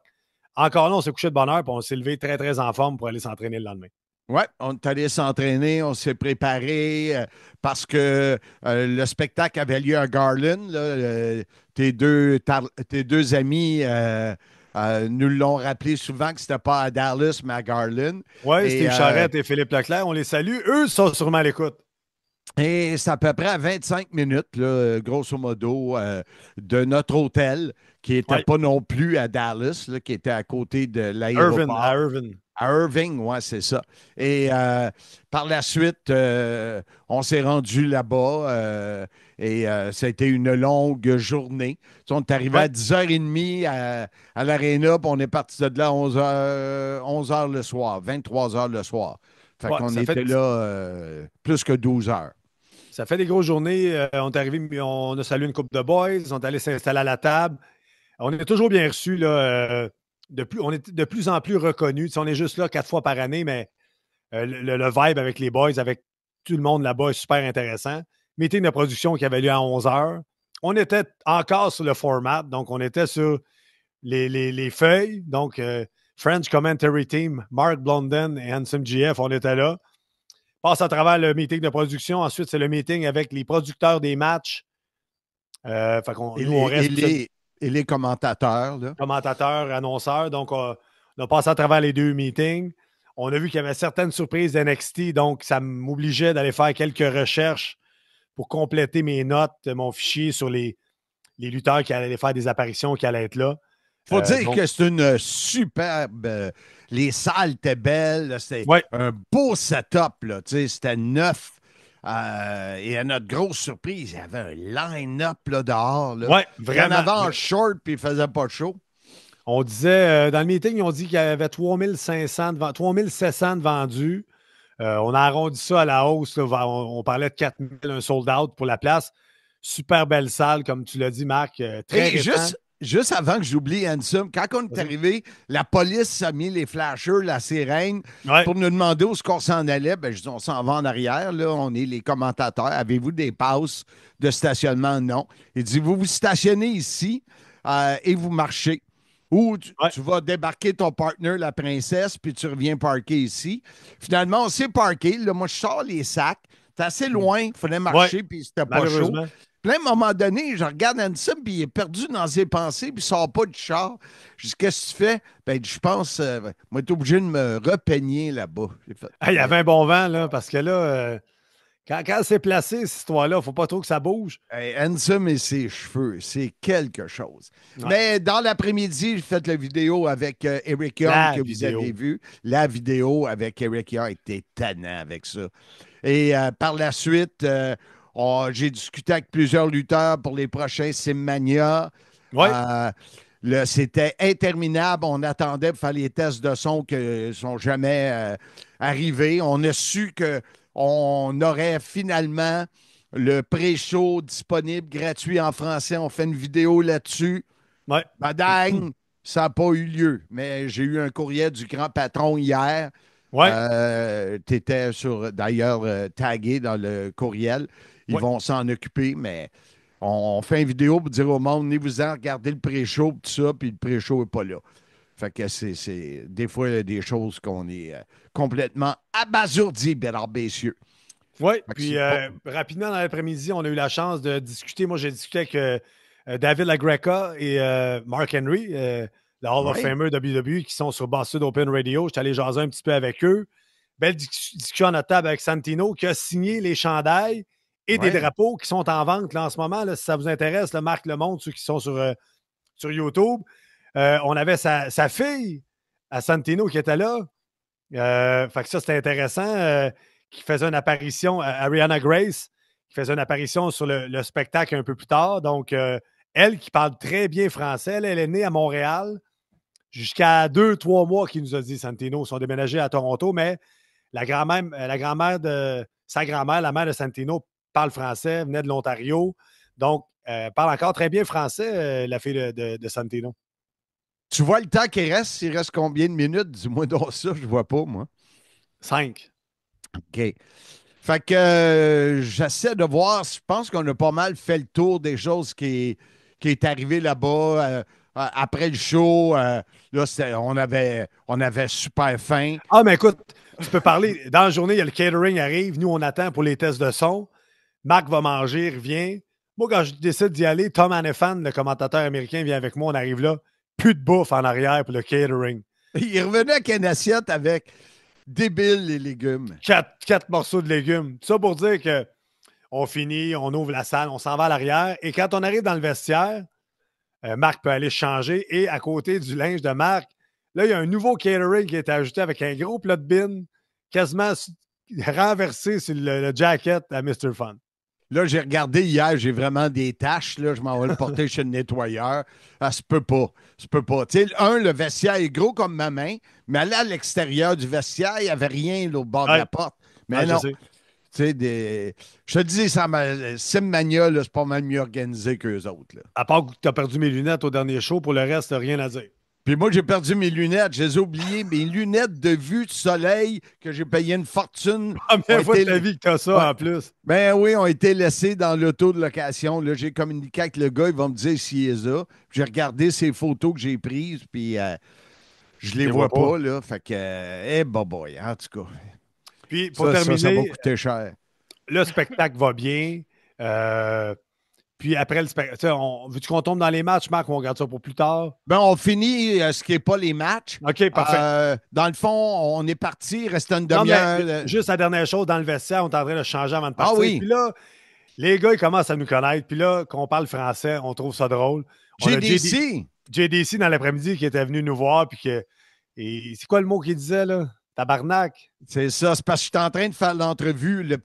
Speaker 8: encore là, on s'est couché de bonne heure. Puis on s'est levé très, très en forme pour aller s'entraîner le lendemain.
Speaker 9: Oui, on est allé s'entraîner, on s'est préparé parce que le spectacle avait lieu à Garland. Là, tes deux amis nous l'ont rappelé souvent que c'était pas à Dallas, mais à Garland.
Speaker 8: Oui, Steve Charette et Philippe Leclerc, on les salue. Eux sont sûrement à l'écoute.
Speaker 9: Et c'est à peu près à 25 minutes, là, grosso modo, de notre hôtel, qui n'était pas non plus à Dallas, là, qui était à côté de l'aéroport.
Speaker 8: À Irvine.
Speaker 9: À Irving, oui, c'est ça. Et par la suite, on s'est rendu là-bas et ça a été une longue journée. On est arrivé à 10h30 à l'Arena, puis on est parti de là à 11h le soir, 23h le soir. Fait qu'on était là plus que 12 heures.
Speaker 8: Ça fait des grosses journées. On est arrivé, on a salué une couple de boys, on est allé s'installer à la table. On est toujours bien reçus, là. On est de plus en plus reconnus. On est juste là 4 fois par année, mais le vibe avec les boys, avec tout le monde là-bas est super intéressant. Meeting de production qui avait lieu à 11h. on était encore sur le format, donc on était sur les feuilles. Donc, French Commentary Team, Mark Blondin et Handsome GF, on était là. Passe à travers le meeting de production. Ensuite, c'est le meeting avec les producteurs des matchs.
Speaker 9: Et les commentateurs. Là.
Speaker 8: Commentateurs, annonceurs. Donc, on a passé à travers les 2 meetings. On a vu qu'il y avait certaines surprises d'NXT, donc ça m'obligeait d'aller faire quelques recherches pour compléter mes notes, mon fichier sur les lutteurs qui allaient faire des apparitions, qui allaient être là.
Speaker 9: Il faut dire que c'est une superbe... les salles étaient belles. C'était un beau setup. Là, c'était neuf. Et à notre grosse surprise, il y avait un line-up là, dehors. Là.
Speaker 8: Oui, vraiment.
Speaker 9: Il y en avait en short puis il ne faisait pas chaud.
Speaker 8: On disait, dans le meeting, ils ont dit qu'il y avait 3700 de vendus. On a arrondi ça à la hausse. Là, on parlait de 4000, un sold-out pour la place. Super belle salle, comme tu l'as dit, Marc. Très récent.
Speaker 9: Juste avant que j'oublie, Handsome, quand on est arrivé, la police a mis les flashers, la sirène, pour nous demander où on s'en allait. Ben, je dis, on s'en va en arrière. Là, on est les commentateurs. Avez-vous des passes de stationnement? Non. Il dit, vous vous stationnez ici et vous marchez. Ou tu vas débarquer ton partner, la princesse, puis tu reviens parker ici. Finalement, on s'est parké. Là, moi, je sors les sacs. C'est assez loin. Il fallait marcher, puis c'était pas chaud. Puis à un moment donné, je regarde Handsome, puis il est perdu dans ses pensées, puis il sort pas du char. Je dis, qu'est-ce que tu fais? Ben, je pense, moi, tu es obligé de me repeigner là-bas.
Speaker 8: Il y avait un bon vent, là, parce que là, quand c'est placé, cette histoire-là, il ne faut pas trop que ça bouge.
Speaker 9: Handsome et ses cheveux, c'est quelque chose. Ouais. Mais dans l'après-midi, j'ai fait la vidéo avec Eric Young que vous avez vu. La vidéo avec Eric Young était tannant avec ça. Et par la suite, j'ai discuté avec plusieurs lutteurs pour les prochains Simmania.
Speaker 8: Oui.
Speaker 9: C'était interminable. On attendait pour faire les tests de son qui ne sont jamais arrivés. On a su qu'on aurait finalement le pré-show disponible, gratuit en français. On fait une vidéo là-dessus.
Speaker 8: Ouais.
Speaker 9: Badang, ça n'a pas eu lieu. Mais j'ai eu un courriel du grand patron hier.
Speaker 8: Ouais.
Speaker 9: Tu étais d'ailleurs tagué dans le courriel. Ils vont s'en occuper, mais on fait une vidéo pour dire au monde, venez-vous-en, regardez le pré-show, tout ça, puis le pré-show n'est pas là. Fait que c'est des fois des choses qu'on est complètement abasourdi, Bernard Bessieux.
Speaker 8: Oui, puis rapidement dans l'après-midi, on a eu la chance de discuter. Moi, j'ai discuté avec David LaGreca et Mark Henry, le Hall of Famer WWE, qui sont sur Boston Open Radio. J'étais allé jaser un petit peu avec eux. Belle discussion à notre table avec Santino, qui a signé les chandails et des drapeaux qui sont en vente là, en ce moment. Là, si ça vous intéresse, Marc le montre, ceux qui sont sur YouTube. On avait sa fille à Santino qui était là. Fait que ça, c'était intéressant. Qui faisait une apparition, Ariana Grace, qui faisait une apparition sur le spectacle un peu plus tard. Donc, elle qui parle très bien français, elle est née à Montréal. Jusqu'à 2-3 mois qu'il nous a dit, Santino, ils sont déménagés à Toronto, mais la grand-mère de sa grand-mère, la mère de Santino, parle français, venait de l'Ontario. Donc, parle encore très bien français, la fille de Santino.
Speaker 9: Tu vois le temps qui reste? Il reste combien de minutes? Dis-moi donc ça, je ne vois pas, moi.
Speaker 8: 5.
Speaker 9: OK. Fait que j'essaie de voir, je pense qu'on a pas mal fait le tour des choses qui est arrivé là-bas. Après le show, là, on avait super faim.
Speaker 8: Ah, mais écoute, tu peux parler. Dans la journée, il y a le catering arrive. Nous, on attend pour les tests de son. Marc va manger, il revient. Moi, quand je décide d'y aller, Tom Hannifan, le commentateur américain, vient avec moi. On arrive là. Plus de bouffe en arrière pour le catering.
Speaker 9: Il revenait avec une assiette avec débile les légumes.
Speaker 8: 4 morceaux de légumes. Tout ça pour dire qu'on finit, on ouvre la salle, on s'en va à l'arrière. Et quand on arrive dans le vestiaire, Marc peut aller changer. Et à côté du linge de Marc, là, il y a un nouveau catering qui est ajouté avec un gros plat de bin quasiment renversé sur le jacket à Mr. Fun.
Speaker 9: Là, j'ai regardé hier, j'ai vraiment des taches. Là, je m'en vais le porter chez le nettoyeur. Ça se peut pas. Ça se peut pas. Tu sais, le vestiaire est gros comme ma main, mais là, à l'extérieur du vestiaire, il n'y avait rien là, au bord de la porte. Mais non. Tu sais, je te dis, Simmania, c'est pas mal mieux organisé qu'eux autres. Là.
Speaker 8: À part que tu as perdu mes lunettes au dernier show, pour le reste, rien à dire.
Speaker 9: Puis moi, j'ai perdu mes lunettes. Je les ai oubliées. Mes lunettes de vue de soleil que j'ai payé une fortune.
Speaker 8: Première fois de ta vie que tu as ça en plus.
Speaker 9: Ben oui, ont été laissés dans l'auto de location. Là, j'ai communiqué avec le gars. Il va me dire s'il est là. J'ai regardé ces photos que j'ai prises. Puis je les vois pas. Là. Fait que, boy, en tout cas.
Speaker 8: Puis pour terminer,
Speaker 9: ça va coûter cher.
Speaker 8: Le spectacle va bien. Puis après le spectacle, veux-tu qu'on tombe dans les matchs, Marc, ou on regarde ça pour plus tard?
Speaker 9: Ben, on finit ce qui n'est pas les matchs.
Speaker 8: OK, parfait.
Speaker 9: Dans le fond, on est parti, il restait une demi-heure.
Speaker 8: Juste la dernière chose, dans le vestiaire, on est en train de changer avant de partir.
Speaker 9: Ah oui.
Speaker 8: Puis là, les gars, ils commencent à nous connaître. Puis là, qu'on parle français, on trouve ça drôle. JDC dans l'après-midi qui était venu nous voir. Puis c'est quoi le mot qu'il disait, là? Tabarnak.
Speaker 9: C'est ça, c'est parce que j'étais en train de faire l'entrevue, la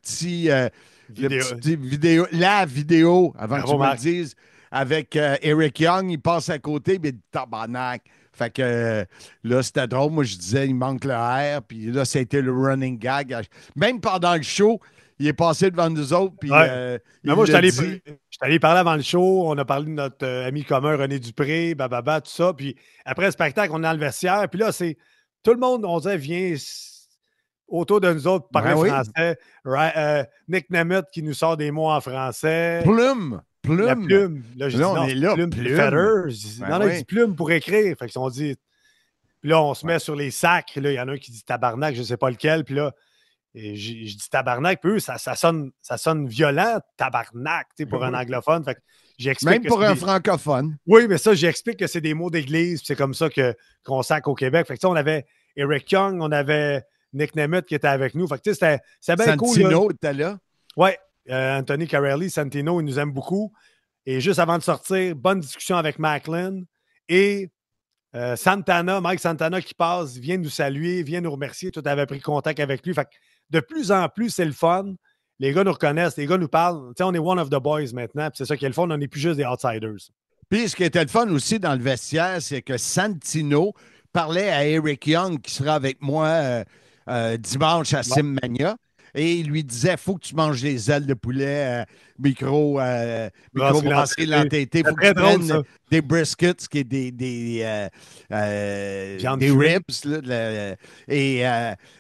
Speaker 9: vidéo, avant que tu me le dises, avec Eric Young, il passe à côté, mais tabarnak. Fait que là, c'était drôle. Moi, je disais, il manque le air. Puis là, c'était le running gag. Même pendant le show, il est passé devant nous autres. Puis,
Speaker 8: moi, je suis allé parler avant le show. On a parlé de notre ami commun, René Dupré, tout ça. Puis après le spectacle, on est dans le vestiaire. Puis là, c'est tout le monde, on disait, vient autour de nous autres parler français. Nick Nemeth qui nous sort des mots en français.
Speaker 9: Plume.
Speaker 8: La plume. Là, je dis,
Speaker 9: on est là.
Speaker 8: Plume. Il dit plume pour écrire. Fait qu'ils ont dit. Puis là, on se met sur les sacs. Là, il y en a un qui dit tabarnak, je ne sais pas lequel. Puis là, je dis tabarnak. Puis eux, ça sonne violent, tabarnak, pour un anglophone. Fait que
Speaker 9: même pour un francophone.
Speaker 8: Oui, mais ça, j'explique que c'est des mots d'église. C'est comme ça qu'on sac au Québec. Fait que on avait Eric Young, on avait Nick Nemeth qui était avec nous. Fait que c'était bien cool.
Speaker 9: Santino était là.
Speaker 8: Oui. Anthony Carelli, Santino, il nous aime beaucoup. Et juste avant de sortir, bonne discussion avec Macklin. Et Mike Santana qui passe, vient nous saluer, vient nous remercier. Tout avait pris contact avec lui. Fait que de plus en plus, c'est le fun. Les gars nous reconnaissent, les gars nous parlent. On est one of the boys maintenant. C'est ça qui est le fun, on n'est plus juste des outsiders.
Speaker 9: Puis ce qui était le fun aussi dans le vestiaire, c'est que Santino parlait à Eric Young qui sera avec moi dimanche à Simmania. Et il lui disait, il faut que tu manges des ailes de poulet micro-brassées, l'entêté. Il faut que tu prennes des briskets, qui est des ribs. Là,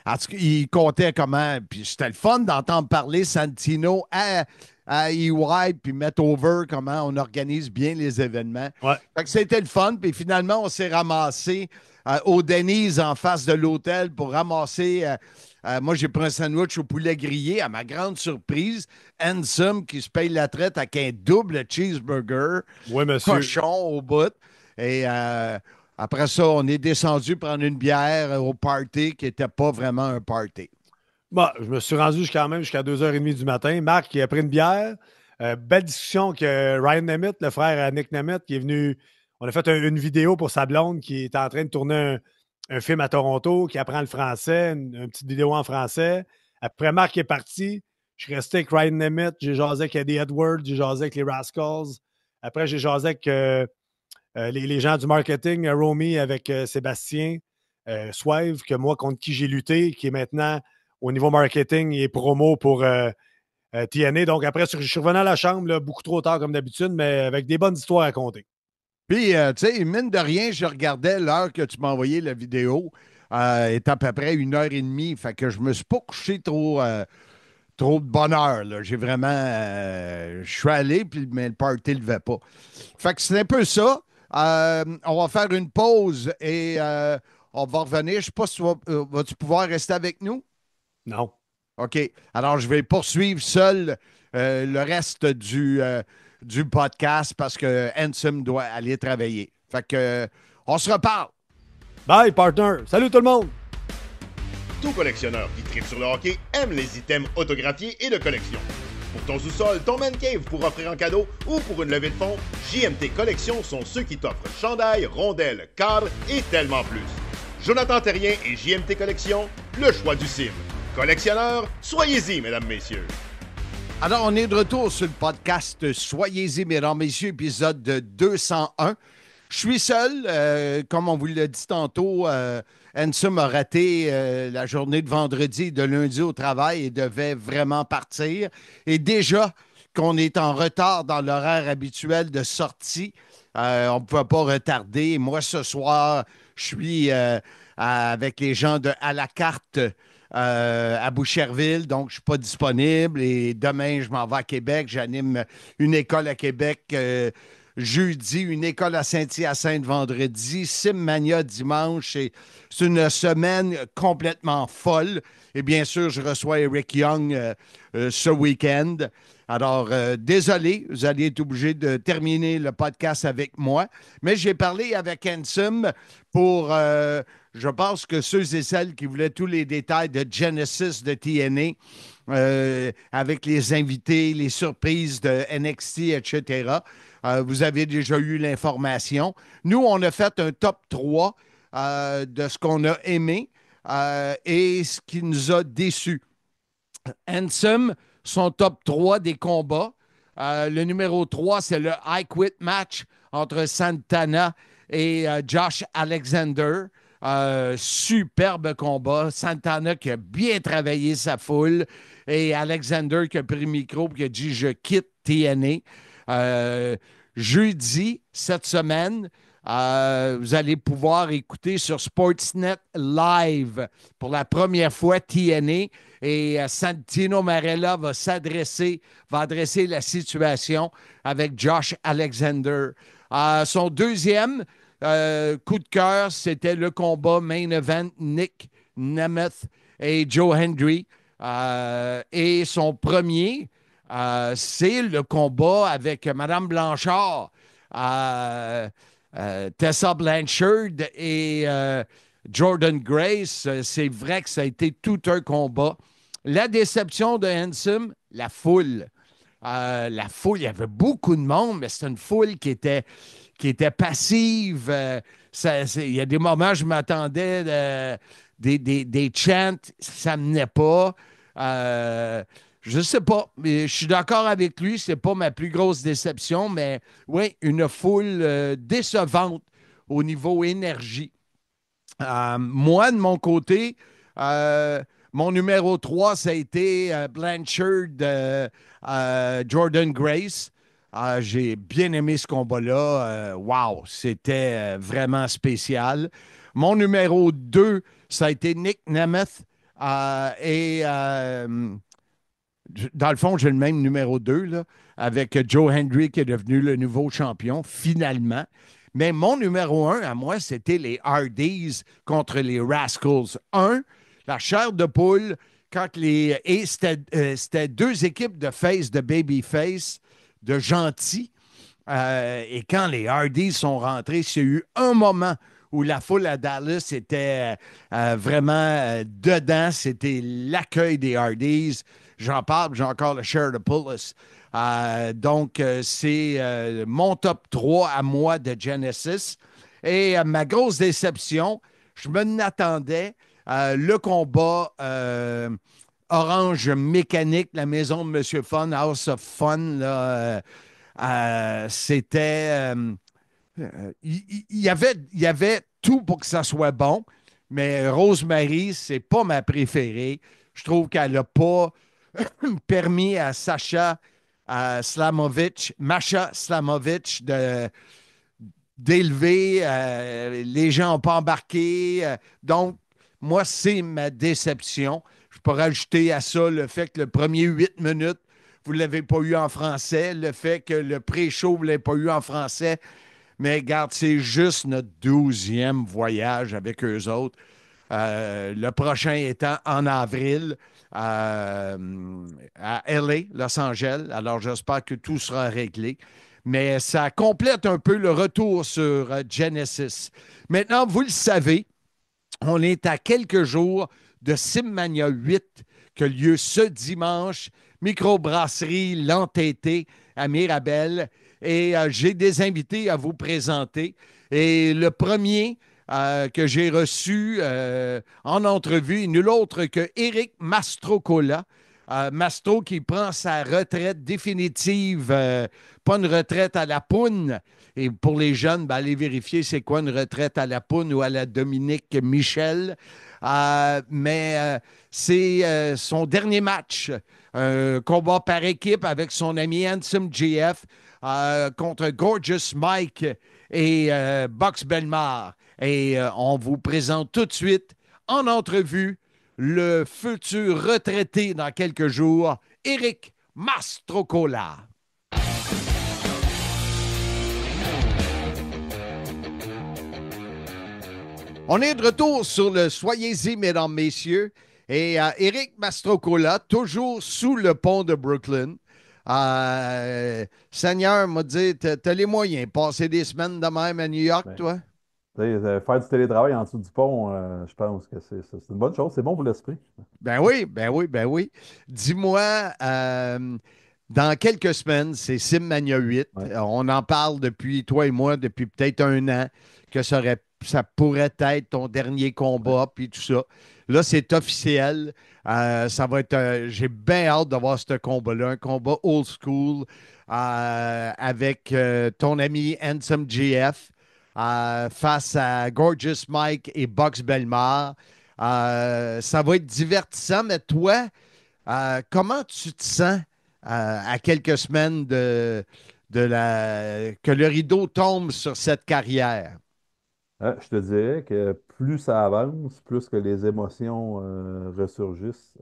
Speaker 9: en tout cas, il comptait comment. Puis c'était le fun d'entendre parler Santino à EY, puis mettre over comment on organise bien les événements.
Speaker 8: Ouais.
Speaker 9: Fait que c'était le fun. Puis finalement, on s'est ramassé au Denny's en face de l'hôtel pour ramasser... moi, j'ai pris un sandwich au poulet grillé. À ma grande surprise, Handsome qui se paye la traite avec un double cheeseburger.
Speaker 8: Oui, monsieur.
Speaker 9: Cochon au bout. Et après ça, on est descendu prendre une bière au party qui n'était pas vraiment un party.
Speaker 8: Bon, je me suis rendu jusqu'à 2h30 du matin. Marc, il a pris une bière. Belle discussion que Ryan Nemeth, le frère à Nick Nemeth, qui est venu... On a fait une vidéo pour sa blonde qui est en train de tourner un film à Toronto, qui apprend le français, une petite vidéo en français. Après, Marc est parti. Je suis resté avec Ryan Nemeth. J'ai jasé avec Eddie Edwards. J'ai jasé avec les Rascals. Après, j'ai jasé avec les gens du marketing, Romy avec Sébastien Soive, que moi, contre qui j'ai lutté, qui est maintenant au niveau marketing et promo pour TNA. Donc, après, je suis revenu à la chambre, là, beaucoup trop tard comme d'habitude, mais avec des bonnes histoires à compter.
Speaker 9: Puis, tu sais, mine de rien, je regardais l'heure que tu m'as envoyé la vidéo. Est à peu près 1h30. Fait que je me suis pas couché trop de bonne heure. Là. J'ai vraiment... je suis allé, mais le party ne levait pas. Fait que c'est un peu ça. On va faire une pause et on va revenir. Je ne sais pas si vas-tu pouvoir rester avec nous?
Speaker 8: Non.
Speaker 9: OK. Alors, je vais poursuivre seul le reste du podcast parce que Handsome doit aller travailler. Fait que on se reparle.
Speaker 8: Bye, partner. Salut tout le monde.
Speaker 10: Tout collectionneur qui tripe sur le hockey aime les items autographiés et de collection. Pour ton sous-sol, ton man cave pour offrir en cadeau ou pour une levée de fonds, JMT Collection sont ceux qui t'offrent chandail, rondelles, cadres et tellement plus. Jonathan Terrien et JMT Collection, le choix du cime. Collectionneurs, soyez-y, mesdames, messieurs.
Speaker 9: Alors, on est de retour sur le podcast Soyez-y, mesdames, messieurs, épisode 201. Je suis seul, comme on vous l'a dit tantôt, Handsome a raté la journée de vendredi et de lundi au travail et devait vraiment partir. Et déjà, qu'on est en retard dans l'horaire habituel de sortie. On ne pouvait pas retarder. Moi, ce soir, je suis avec les gens de À la carte à Boucherville, donc je ne suis pas disponible. Et demain, je m'en vais à Québec. J'anime une école à Québec jeudi, une école à Saint-Hyacinthe vendredi, Simmania dimanche. C'est une semaine complètement folle. Et bien sûr, je reçois Eric Young ce week-end. Alors, désolé, vous allez être obligé de terminer le podcast avec moi. Mais j'ai parlé avec Handsome pour, je pense que ceux et celles qui voulaient tous les détails de Genesis de TNA, avec les invités, les surprises de NXT, etc. Vous avez déjà eu l'information. Nous, on a fait un top 3 de ce qu'on a aimé et ce qui nous a déçus. Handsome, son top 3 des combats. Le numéro 3, c'est le I Quit match entre Santana et Josh Alexander. Superbe combat. Santana qui a bien travaillé sa foule et Alexander qui a pris le micro et qui a dit « Je quitte TNA ». Jeudi, cette semaine, vous allez pouvoir écouter sur Sportsnet Live pour la première fois TNA et Santino Marella va adresser la situation avec Josh Alexander. Son deuxième coup de cœur, c'était le combat main event Nick Nemeth et Joe Hendry. Et son premier, c'est le combat avec Mme Blanchard, Tessa Blanchard et Jordan Grace. C'est vrai que ça a été tout un combat. La déception de Handsome, la foule. La foule, il y avait beaucoup de monde, mais c'est une foule qui était passive. Il y a des moments, je m'attendais des chants, ça ne menait pas. Je ne sais pas, mais je suis d'accord avec lui, c'est pas ma plus grosse déception, mais oui, une foule décevante au niveau énergie. Moi, de mon côté, mon numéro 3, ça a été Blanchard Jordan Grace. J'ai bien aimé ce combat-là. Wow, c'était vraiment spécial. Mon numéro 2, ça a été Nick Nemeth. Dans le fond, j'ai le même numéro 2 là, avec Joe Hendry qui est devenu le nouveau champion, finalement. Mais mon numéro 1, à moi, c'était les Hardys contre les Rascals. La chair de poule, c'était deux équipes de face, de babyface, de gentils. Et quand les Hardys sont rentrés, il y a eu un moment où la foule à Dallas était vraiment dedans. C'était l'accueil des Hardys. J'en parle, j'ai encore le share de Pullis. Donc, c'est mon top 3 à moi de Genesis. Et ma grosse déception, je me l'attendais. Le combat Orange Mécanique, la maison de M. Fun, House of Fun, là, c'était... Il y avait tout pour que ça soit bon, mais Rosemary, c'est pas ma préférée. Je trouve qu'elle n'a pas permis à Masha Slamovich d'élever. Les gens n'ont pas embarqué. Donc, moi, c'est ma déception. Je pourrais ajouter à ça le fait que le premier 8 minutes, vous ne l'avez pas eu en français, le fait que le pré-show, vous ne l'avez pas eu en français. Mais regarde, c'est juste notre 12e voyage avec eux autres. Le prochain étant en avril à LA, Los Angeles. Alors, j'espère que tout sera réglé. Mais ça complète un peu le retour sur Genesis. Maintenant, vous le savez, on est à quelques jours de Simmania 8 qui a lieu ce dimanche. Microbrasserie L'Entêté à Mirabel. Et j'ai des invités à vous présenter. Et le premier que j'ai reçu en entrevue, nul autre que Éric Mastrocola. Mastro qui prend sa retraite définitive, pas une retraite à la poune. Et pour les jeunes, ben, allez vérifier c'est quoi une retraite à la poune ou à la Dominique Michel. Mais c'est son dernier match, un combat par équipe avec son ami Handsome GF contre Gorgeous Mike et Box Belmar. Et on vous présente tout de suite en entrevue le futur retraité dans quelques jours, Éric Mastrocola. On est de retour sur le Soyez-y, mesdames, messieurs. Et Éric Mastrocola, toujours sous le pont de Brooklyn. Seigneur m'a dit, t'as les moyens, passer des semaines de même à New York, toi?
Speaker 11: Faire du télétravail en dessous du pont, je pense que c'est une bonne chose. C'est bon pour l'esprit.
Speaker 9: Ben oui, ben oui, ben oui. Dis-moi, dans quelques semaines, c'est Simmania 8.
Speaker 11: Ouais.
Speaker 9: On en parle depuis, toi et moi, depuis peut-être un an, que ça pourrait être ton dernier combat, puis tout ça. Là, c'est officiel. Ça va être, j'ai bien hâte de voir ce combat-là, un combat old school avec ton ami Handsome GF face à Gorgeous Mike et Box Belmar. Ça va être divertissant, mais toi, comment tu te sens à quelques semaines que le rideau tombe sur cette carrière?
Speaker 11: Je te dirais que plus ça avance, plus que les émotions ressurgissent.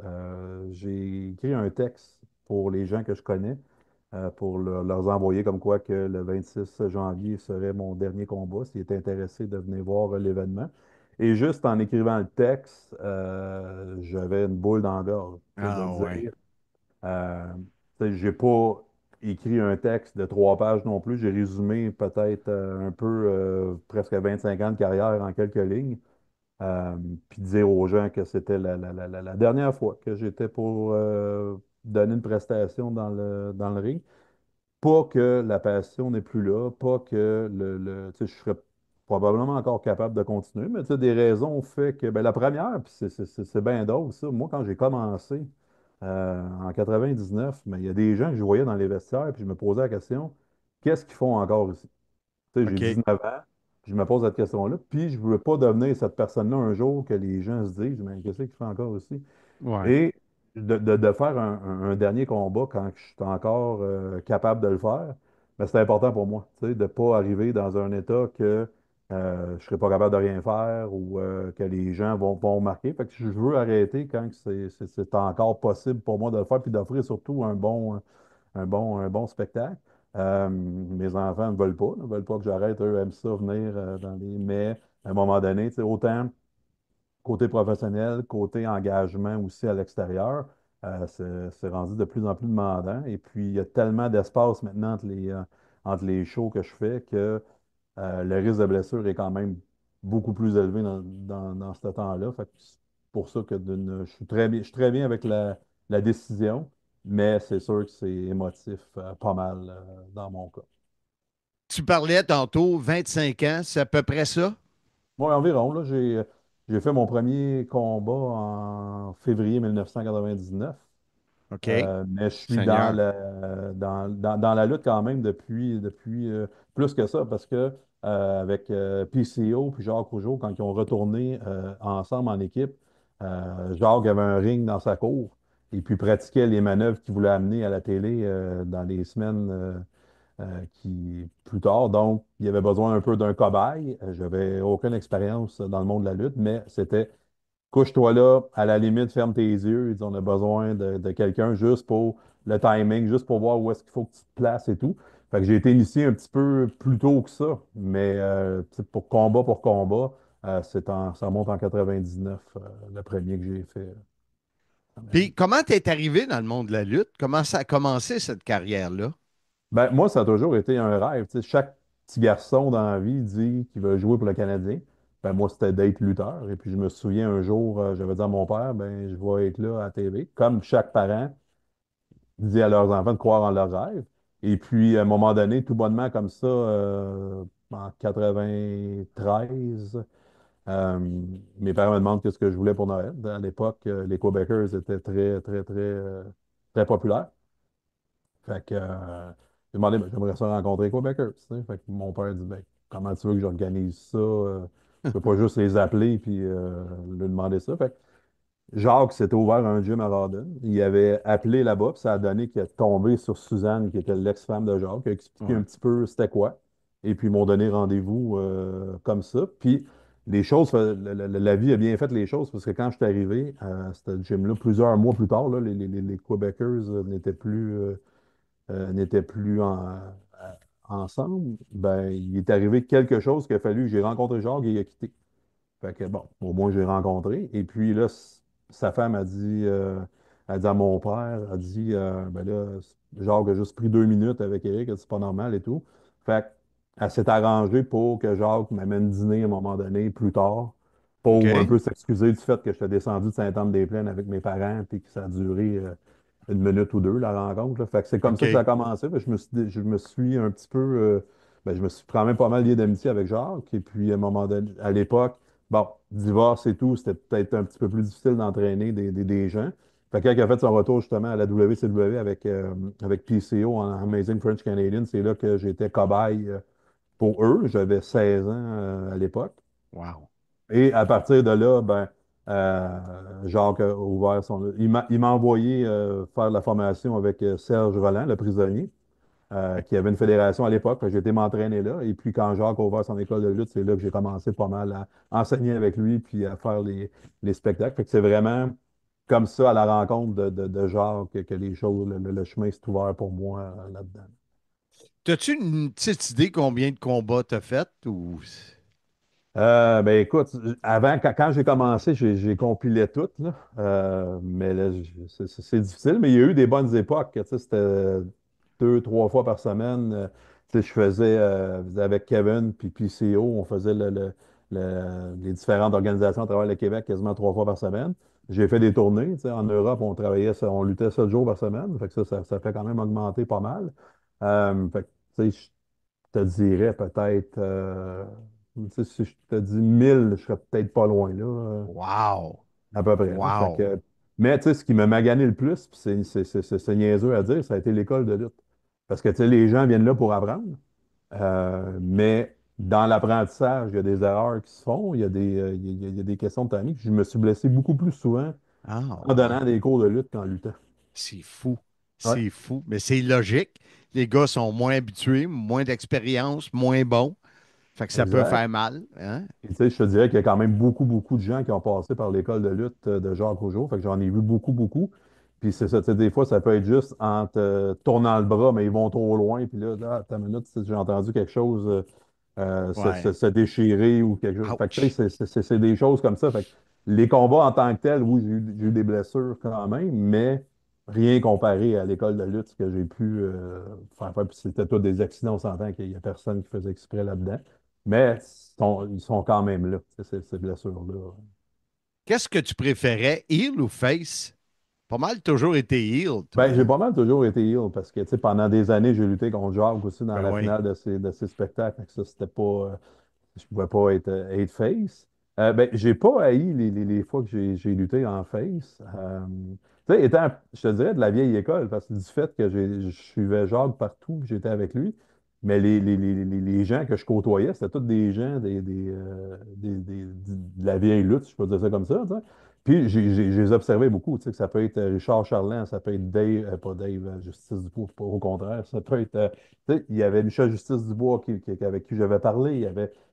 Speaker 11: J'ai écrit un texte pour les gens que je connais, pour leur envoyer comme quoi que le 26 janvier serait mon dernier combat, s'ils étaient intéressés de venir voir l'événement. Et juste en écrivant le texte, j'avais une boule dans la gorge.
Speaker 9: Ah
Speaker 11: De
Speaker 9: ouais.
Speaker 11: dire, euh, j'ai pas écrit un texte de 3 pages non plus. J'ai résumé peut-être un peu presque 25 ans de carrière en quelques lignes. Euh, Puis dire aux gens que c'était la dernière fois que j'étais pour donner une prestation dans le ring. Pas que la passion n'est plus là, pas que tu sais, je serais probablement encore capable de continuer, mais tu sais, des raisons ont fait que ben, la première, puis c'est bien drôle, ça. Moi, quand j'ai commencé en 99, mais il y a des gens que je voyais dans les vestiaires, puis je me posais la question, qu'est-ce qu'ils font encore ici? Tu sais, j'ai
Speaker 9: OK.
Speaker 11: 19 ans, puis je me pose cette question-là, puis je ne veux pas devenir cette personne-là un jour que les gens se disent, mais qu'est-ce qu'ils font encore ici?
Speaker 9: Ouais.
Speaker 11: Et de faire un dernier combat quand je suis encore capable de le faire, ben, c'est important pour moi, tu sais, de ne pas arriver dans un état que je ne serai pas capable de rien faire ou que les gens vont remarquer. Fait que je veux arrêter quand c'est encore possible pour moi de le faire, puis d'offrir surtout un bon spectacle. Mes enfants ne veulent pas que j'arrête, eux aiment ça venir dans les. Mais à un moment donné, tu sais, autant côté professionnel, côté engagement aussi à l'extérieur, c'est rendu de plus en plus demandant. Et puis, il y a tellement d'espace maintenant entre les shows que je fais que le risque de blessure est quand même beaucoup plus élevé dans ce temps-là. Fait que c'est pour ça que je suis très bien avec la décision, mais c'est sûr que c'est émotif pas mal dans mon cas.
Speaker 9: Tu parlais tantôt, 25 ans, c'est à peu près ça?
Speaker 11: Moi, environ, là, j'ai fait mon premier combat en février 1999.
Speaker 9: OK.
Speaker 11: Mais je suis
Speaker 9: Seigneur.
Speaker 11: dans la lutte quand même depuis plus que ça, parce que avec PCO puis Jacques Rougeau, quand ils ont retourné ensemble en équipe, Jacques avait un ring dans sa cour et puis pratiquait les manœuvres qu'il voulait amener à la télé dans les semaines plus tard. Donc, il y avait besoin un peu d'un cobaye. J'avais aucune expérience dans le monde de la lutte, mais c'était couche-toi là, à la limite, ferme tes yeux. Ils disent, on a besoin de quelqu'un juste pour le timing, juste pour voir où est-ce qu'il faut que tu te places et tout. Fait que j'ai été initié un petit peu plus tôt que ça, mais tu sais, pour combat, ça monte en 99, le premier que j'ai fait.
Speaker 9: Puis, comment t'es arrivé dans le monde de la lutte? Comment ça a commencé, cette carrière-là?
Speaker 11: Ben, moi, ça a toujours été un rêve. Tu sais, chaque petit garçon dans la vie dit qu'il veut jouer pour le Canadien. Ben, moi, c'était d'être lutteur. Et puis, je me souviens un jour, j'avais dit à mon père, ben, je vais être là à la TV. Comme chaque parent dit à leurs enfants de croire en leurs rêves. Et puis, à un moment donné, tout bonnement comme ça, en 93, Euh, Mes parents me demandent qu'est-ce que je voulais pour Noël. À l'époque, les Quebecers étaient très, très, très, très populaires. Fait que j'ai demandé, ben, j'aimerais ça rencontrer les Quebecers. Tu sais. Fait que mon père dit, ben, comment tu veux que j'organise ça? Je peux pas juste les appeler puis leur demander ça. Fait que Jacques s'était ouvert un gym à Rawdon. Il avait appelé là-bas, puis ça a donné qu'il est tombé sur Suzanne, qui était l'ex-femme de Jacques, qui a expliqué
Speaker 9: Ouais.
Speaker 11: un petit peu c'était quoi. Et puis ils m'ont donné rendez-vous comme ça. Puis les choses, la vie a bien fait les choses, parce que quand je suis arrivé à ce gym-là, plusieurs mois plus tard, là, les Quebecers n'étaient plus ensemble. Ben, il est arrivé quelque chose qu'il a fallu. J'ai rencontré Jacques et il a quitté. Fait que bon, au moins j'ai rencontré. Et puis là, sa femme a dit à mon père, a dit, ben là, Jacques a juste pris 2 minutes avec Eric, elle dit, c'est pas normal et tout. Fait qu'elle s'est arrangée pour que Jacques m'amène dîner à un moment donné, plus tard, pour un
Speaker 9: OK.
Speaker 11: peu s'excuser du fait que j'étais descendu de Saint-Anne-des-Plaines avec mes parents, puis que ça a duré 1 minute ou 2, la rencontre, là. Fait que c'est comme ça que ça a
Speaker 9: OK.
Speaker 11: commencé. Fait que je me suis un petit peu, ben, je me suis quand même pas mal lié d'amitié avec Jacques. Et puis, à un moment donné, à l'époque, bon, divorce et tout, c'était peut-être un petit peu plus difficile d'entraîner des gens. Fait que quand il a fait son retour justement à la WCW avec PCO en Amazing French Canadian, c'est là que j'étais cobaye pour eux. J'avais 16 ans à l'époque.
Speaker 9: Wow.
Speaker 11: Et à partir de là, ben, Jacques a ouvert son. Il m'a envoyé faire de la formation avec Serge Roland, le prisonnier, qui avait une fédération à l'époque. Fait que j'ai été m'entraîner là. Et puis quand Jacques a ouvert son école de lutte, c'est là que j'ai commencé pas mal à enseigner avec lui puis à faire les spectacles. Fait que c'est vraiment comme ça, à la rencontre de Jacques, que les choses, le chemin s'est ouvert pour moi là-dedans.
Speaker 9: T'as-tu une petite idée combien de combats t'as fait ou.
Speaker 11: Ben écoute, avant, quand j'ai commencé, j'ai compilé tout, là. Mais là, c'est difficile, mais il y a eu des bonnes époques. Tu sais, c'était 2, 3 fois par semaine. Tu sais, je faisais avec Kevin puis PCO, on faisait les différentes organisations à travers le Québec quasiment 3 fois par semaine. J'ai fait des tournées. Tu sais, en Europe, on travaillait, on luttait 7 jours par semaine. Fait que ça fait quand même augmenter pas mal. Fait que, tu sais, je te dirais peut-être, tu sais, si je te dis 1000, je serais peut-être pas loin, là,
Speaker 9: Wow.
Speaker 11: à peu près, là. Fait
Speaker 9: Wow.
Speaker 11: que, mais tu sais, ce qui m'a magané le plus, puis c'est niaiseux à dire, ça a été l'école de lutte. Parce que tu sais, les gens viennent là pour apprendre, mais dans l'apprentissage, il y a des erreurs qui se font, il y a des questions de timing. Je me suis blessé beaucoup plus souvent
Speaker 9: Ah,
Speaker 11: en
Speaker 9: ouais.
Speaker 11: donnant des cours de lutte qu'en luttant.
Speaker 9: C'est fou.
Speaker 11: Ouais,
Speaker 9: C'est fou. Mais c'est logique. Les gars sont moins habitués, moins d'expérience, moins bons. Fait que ça peut
Speaker 11: exact.
Speaker 9: faire mal. Hein?
Speaker 11: Et tu sais, je te dirais qu'il y a quand même beaucoup, beaucoup de gens qui ont passé par l'école de lutte de Jacques Rougeau. Fait que j'en ai vu beaucoup, beaucoup. Puis c'est ça, tu sais, des fois, ça peut être juste en te tournant le bras, mais ils vont trop loin. Puis là, attends une minute, tu sais, j'ai entendu quelque chose
Speaker 9: Ouais.
Speaker 11: se déchirer ou quelque chose. Fait que tu
Speaker 9: Ouch.
Speaker 11: sais, c'est des choses comme ça. Fait que les combats en tant que tels, oui, j'ai eu des blessures quand même, mais rien comparé à l'école de lutte, ce que j'ai pu faire. Puis c'était tous des accidents, on s'entend qu'il n'y a personne qui faisait exprès là-dedans. Mais ils sont quand même là, tu sais, ces blessures-là.
Speaker 9: Qu'est-ce que tu préférais, heel ou face? Pas mal toujours été heel, toi,
Speaker 11: Ben, j'ai
Speaker 9: hein?
Speaker 11: pas mal toujours été heel parce que tu sais, pendant des années, j'ai lutté contre Jacques aussi dans
Speaker 9: Ben
Speaker 11: la
Speaker 9: oui.
Speaker 11: finale de ces spectacles. Fait que ça, c'était pas. Je pouvais pas être face. Ben, j'ai pas haï les fois que j'ai lutté en face. Tu sais, je te dirais, de la vieille école, parce que du fait que je suivais Jacques partout, que j'étais avec lui, mais les gens que je côtoyais, c'était tous des gens de la vieille lutte, si je peux dire ça comme ça, tu sais. Puis je les observais beaucoup, tu sais, que ça peut être Richard Charland, ça peut être Dave, pas Dave, Justice Dubois, pas au contraire, ça peut être, tu sais, il y avait Michel Justice Dubois avec qui j'avais parlé,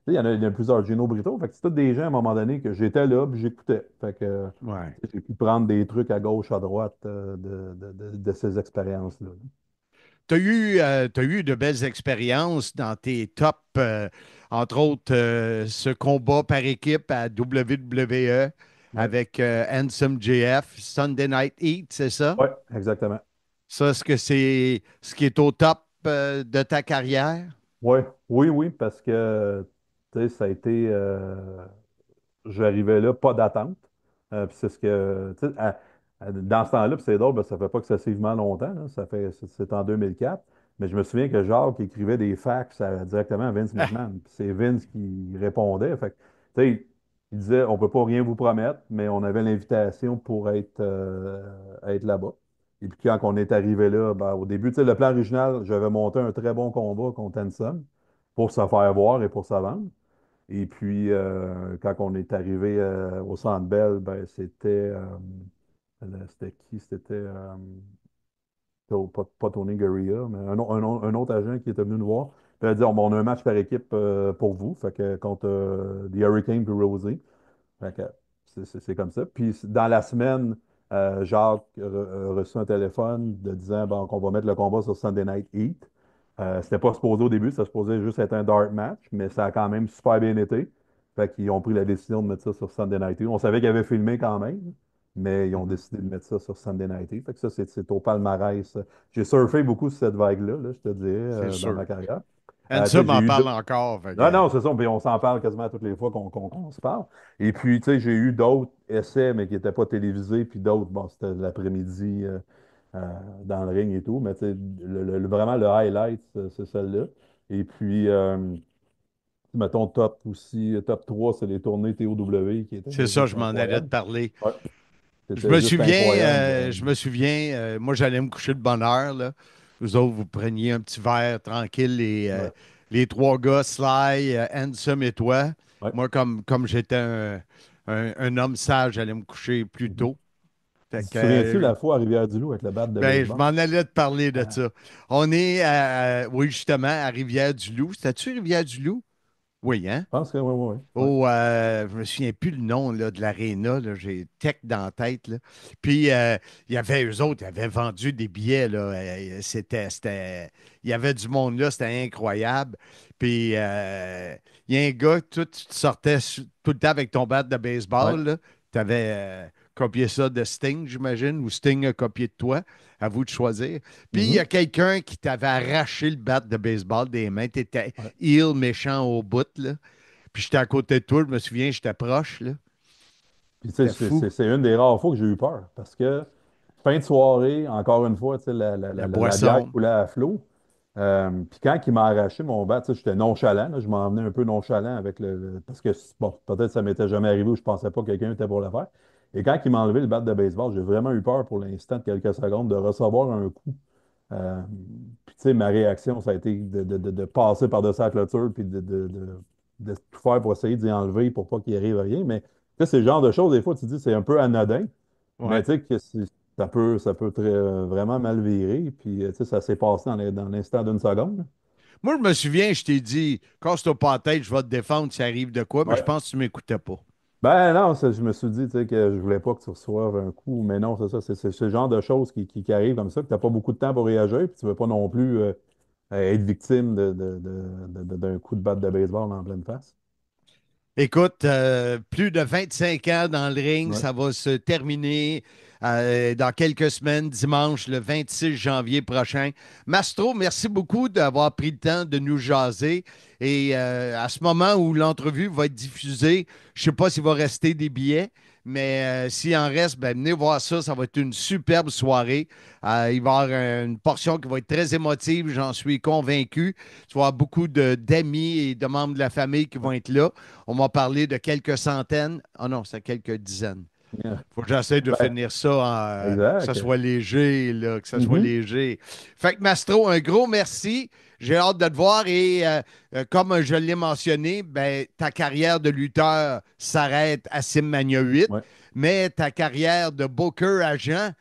Speaker 11: il y en a plusieurs, Gino Brito. Fait que c'est tous des gens à un moment donné que j'étais là puis j'écoutais. Fait que
Speaker 9: Ouais.
Speaker 11: j'ai pu prendre des trucs à gauche, à droite de ces expériences-là.
Speaker 9: T'as eu de belles expériences dans tes tops, entre autres ce combat par équipe à WWE
Speaker 11: Ouais,
Speaker 9: avec Handsome JF, Sunday Night Heat, c'est ça?
Speaker 11: ouais, exactement.
Speaker 9: Ça, est-ce que c'est ce qui est au top de ta carrière?
Speaker 11: Ouais, oui, oui, parce que tu sais, ça a été. J'arrivais là, pas d'attente. Puis c'est ce que, tu sais, dans ce temps-là, puis c'est drôle, parce que ça fait pas excessivement longtemps, là, c'est en 2004, mais je me souviens que Jacques écrivait des fax directement à Vince McMahon. Puis c'est Vince qui répondait. Fait que, tu sais, Il disait, on ne peut pas rien vous promettre, mais on avait l'invitation pour être là-bas. Et puis quand on est arrivé là, ben, au début, tu sais, le plan original, j'avais monté un très bon combat contre Hanson pour se faire voir et pour se vendre. Et puis, quand on est arrivé au Centre Bell, ben, c'était qui? Pas Tony Gurria, mais un autre agent qui était venu nous voir. Il a dit, on a un match par équipe pour vous, fait que contre The Hurricane puis Rosie. Fait que c'est comme ça. Puis dans la semaine, Jacques a reçu un téléphone de disant bon, qu'on va mettre le combat sur Sunday Night Heat. C'était pas supposé au début, ça supposait juste être un dark match, mais ça a quand même super bien été. Fait qu'ils ont pris la décision de mettre ça sur Sunday Night Heat. On savait qu'ils avaient filmé quand même, mais ils ont décidé de mettre ça sur Sunday Night Heat. Fait que ça, c'est au palmarès. J'ai surfé beaucoup sur cette vague-là, là, je te dirais, dans ma carrière.
Speaker 9: Ça m'en parle encore.
Speaker 11: Non, c'est ça. Puis on s'en parle quasiment toutes les fois qu'on se parle. Et puis, tu sais, j'ai eu d'autres essais, mais qui n'étaient pas télévisés. Puis d'autres, bon, c'était l'après-midi dans le ring et tout. Mais tu sais, vraiment, le highlight, c'est celle-là. Et puis, mettons, top aussi, top 3, c'est les tournées TOW qui étaient.
Speaker 9: C'est ça, je m'en allais te parler.
Speaker 11: Ouais.
Speaker 9: Je me souviens, moi, j'allais me coucher de bonne heure, là. Vous autres, vous preniez un petit verre tranquille, les trois gars, Sly, Handsome et toi.
Speaker 11: Ouais.
Speaker 9: Moi, comme j'étais un homme sage, j'allais me coucher plus tôt.
Speaker 11: Tu te souviens-tu la fois à Rivière-du-Loup avec le bat de baseball?
Speaker 9: Je m'en allais te parler de ça. On est, oui, justement, à Rivière-du-Loup. C'était-tu Rivière-du-Loup? Oui, hein?
Speaker 11: Je pense que oui.
Speaker 9: Je me souviens plus le nom là, de l'aréna. J'ai tech dans la tête. Là. Puis, il y avait eux autres, ils avaient vendu des billets. Là. Il y avait du monde là, c'était incroyable. Puis, il y a un gars, tu sortais tout le temps avec ton bat de baseball. Tu avais copié ça de Sting, j'imagine, ou Sting a copié de toi. À vous de choisir. Puis, il y a quelqu'un qui t'avait arraché le bat de baseball des mains. Tu étais heel méchant au bout. Là. Puis, j'étais à côté de toi. Je me souviens, j'étais proche. Là.
Speaker 11: Puis, tu sais, c'est une des rares fois que j'ai eu peur. Parce que, fin de soirée, encore une fois, tu sais, la bière coulait à flot. Puis, quand il m'a arraché mon bat, tu sais, j'étais nonchalant. Là, je m'en venais un peu nonchalant avec parce que, bon, peut-être que ça m'était jamais arrivé ou je pensais pas que quelqu'un était pour le faire. Et quand il m'a enlevé le bat de baseball, j'ai vraiment eu peur pour l'instant de quelques secondes de recevoir un coup. Puis, tu sais, ma réaction, ça a été de passer par-dessus la clôture puis de tout faire pour essayer d'y enlever pour pas qu'il arrive rien. Mais, tu sais, c'est le genre de choses, des fois, tu dis, c'est un peu anodin.
Speaker 9: Ouais.
Speaker 11: Mais, tu sais, que ça peut vraiment mal virer. Puis, tu sais, ça s'est passé dans l'instant d'une seconde.
Speaker 9: Moi, je me souviens, je t'ai dit, casse-toi pas la tête, je vais te défendre si ça arrive de quoi, mais je pense que tu m'écoutais pas.
Speaker 11: Ben non, je me suis dit que je voulais pas que tu reçoive un coup, mais non, c'est ça, c'est ce genre de choses qui arrivent comme ça, que tu n'as pas beaucoup de temps pour réagir, puis tu ne veux pas non plus être victime d'un coup de batte de baseball en pleine face.
Speaker 9: Écoute, plus de 25 ans dans le ring, ça va se terminer dans quelques semaines, dimanche, le 26 janvier prochain. Mastro, merci beaucoup d'avoir pris le temps de nous jaser. Et à ce moment où l'entrevue va être diffusée, je ne sais pas s'il va rester des billets, mais s'il en reste, ben, venez voir ça. Ça va être une superbe soirée. Il va y avoir une portion qui va être très émotive, j'en suis convaincu. Tu vas avoir beaucoup d'amis et de membres de la famille qui vont être là. On m'a parlé de quelques centaines. Ah non, c'est quelques dizaines. Il faut que j'essaie de finir ça, que ça soit léger, là, que ça soit léger. Fait que Mastro, un gros merci. J'ai hâte de te voir et comme je l'ai mentionné, ben, ta carrière de lutteur s'arrête à Simmania 8, mais ta carrière de booker agent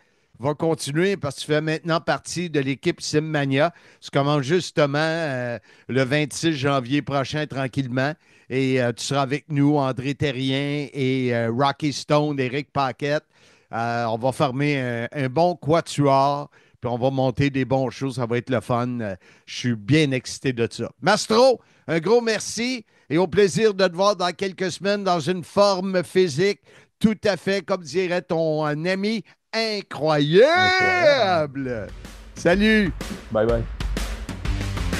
Speaker 9: va continuer parce que tu fais maintenant partie de l'équipe Simmania. Tu commences justement le 26 janvier prochain tranquillement. Et tu seras avec nous, André Terrien et Rocky Stone, Eric Paquette. On va former un bon quatuor, puis on va monter des bons shows. Ça va être le fun. Je suis bien excité de ça. Mastro, un gros merci et au plaisir de te voir dans quelques semaines dans une forme physique tout à fait, comme dirait ton ami, incroyable. Salut!
Speaker 11: Bye bye.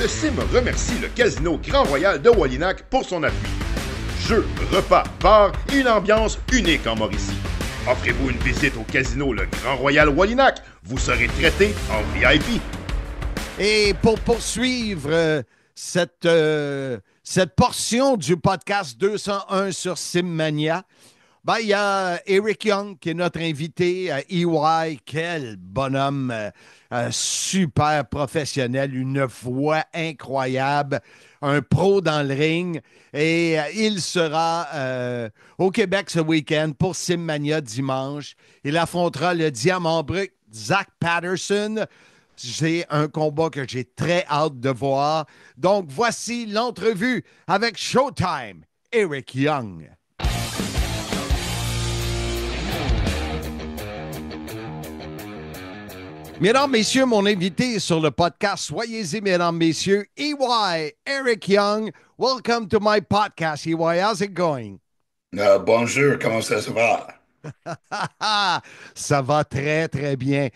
Speaker 10: Le CIM remercie le Casino Grand Royal de Wallinac pour son appui. Jeux, repas, bars et une ambiance unique en Mauricie. Offrez-vous une visite au Casino Le Grand Royal Wallinac. Vous serez traité en VIP.
Speaker 9: Et pour poursuivre cette cette portion du podcast 201 sur Simmania. Ben, il y a Eric Young qui est notre invité, EY. Quel bonhomme, super professionnel, une voix incroyable, un pro dans le ring. Et il sera au Québec ce week-end pour Simmania dimanche. Il affrontera le diamant brut Zach Patterson. C'est un combat que j'ai très hâte de voir. Donc, voici l'entrevue avec Showtime, Eric Young. Mesdames, messieurs, mon invité sur le podcast, soyez-y, mesdames, messieurs, EY, Eric Young. Welcome to my podcast, EY. How's it going?
Speaker 12: Bonjour, comment ça va?
Speaker 9: Ça va très, très bien.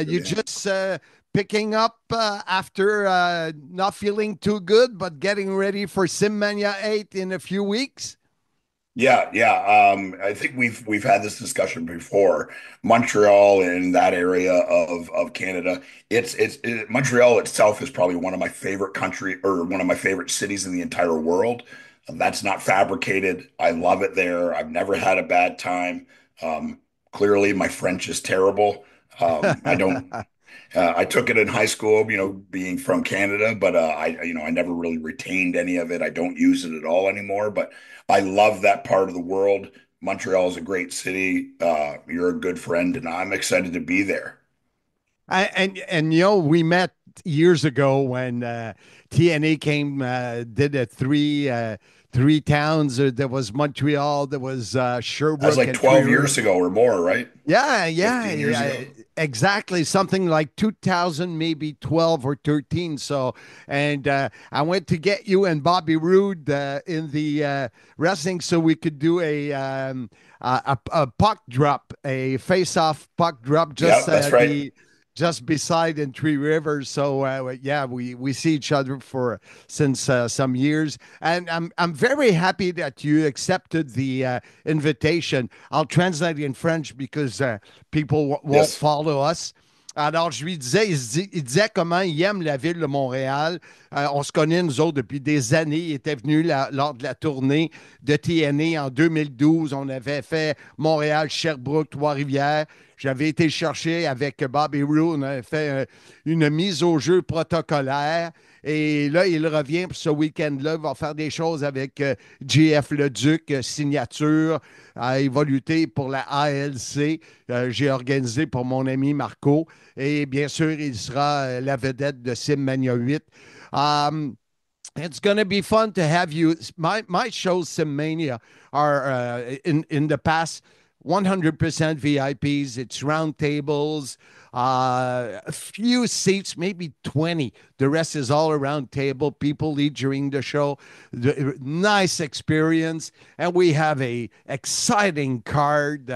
Speaker 9: You just picking up after not feeling too good, but getting ready for Simmania 8 in a few weeks?
Speaker 12: Yeah. I think we've had this discussion before. Montreal and that area of Canada, Montreal itself is probably one of my favorite one of my favorite cities in the entire world. That's not fabricated. I love it there. I've never had a bad time. Clearly, my French is terrible. I don't. I took it in high school, being from Canada, but I never really retained any of it. I don't use it at all anymore, but I love that part of the world. Montreal is a great city. You're a good friend, and I'm excited to be there.
Speaker 9: And we met years ago when TNA came, did a three towns. There was Montreal, there was Sherbrooke.
Speaker 12: That was like 12 years ago or more, right?
Speaker 9: Yeah. Exactly. Something like 2000, maybe 12 or 13. So, and I went to get you and Bobby Roode in the wrestling so we could do a puck drop, a face-off puck drop just
Speaker 12: that's right.
Speaker 9: Just beside in Three Rivers. So we see each other since some years, and I'm very happy that you accepted the invitation. I'll translate in French because people won't follow us. Alors, je lui disais, il disait comment il aime la ville de Montréal. On se connaît, nous autres, depuis des années. Il était venu lors de la tournée de TNA en 2012. On avait fait Montréal, Sherbrooke, Trois-Rivières. J'avais été chercher avec Bobby Roode. On avait fait une mise au jeu protocolaire. Et là, il revient pour ce week-end-là. Il va faire des choses avec JF Leduc, signature. Il va lutter pour la ALC. J'ai organisé pour mon ami Marco. Et bien sûr, il sera la vedette de Simmania 8. It's going to be fun to have you. My shows, Simmania, are in the past 100% VIPs. It's round tables, a few seats, maybe 20. The rest is all around table. People eat during the show. Nice experience. And we have a exciting card.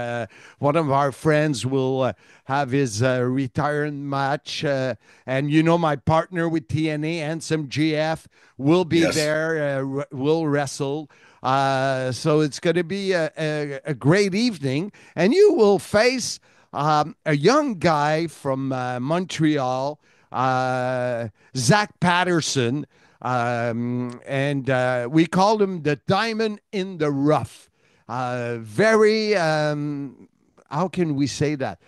Speaker 9: One of our friends will have his retirement match. And my partner with TNA, Handsome GF, will be there, will wrestle. So it's going to be a great evening. And you will face a young guy from Montreal, Zach Patterson. And we called him the diamond in the rough. Very, how can we say that?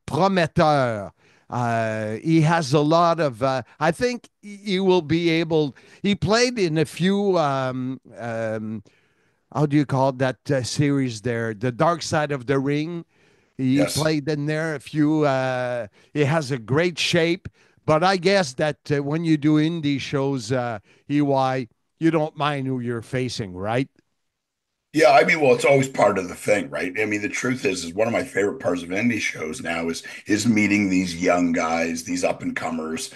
Speaker 9: Prometteur. He has a lot of, I think he will be able, he played in a few, how do you call that series there? The Dark Side of the Ring. He played in there a few, he has a great shape, but I guess that when you do indie shows, EY, you don't mind who you're facing, right?
Speaker 12: Yeah, I mean, well, it's always part of the thing, right? I mean, the truth is one of my favorite parts of indie shows now is meeting these young guys, these up and comers.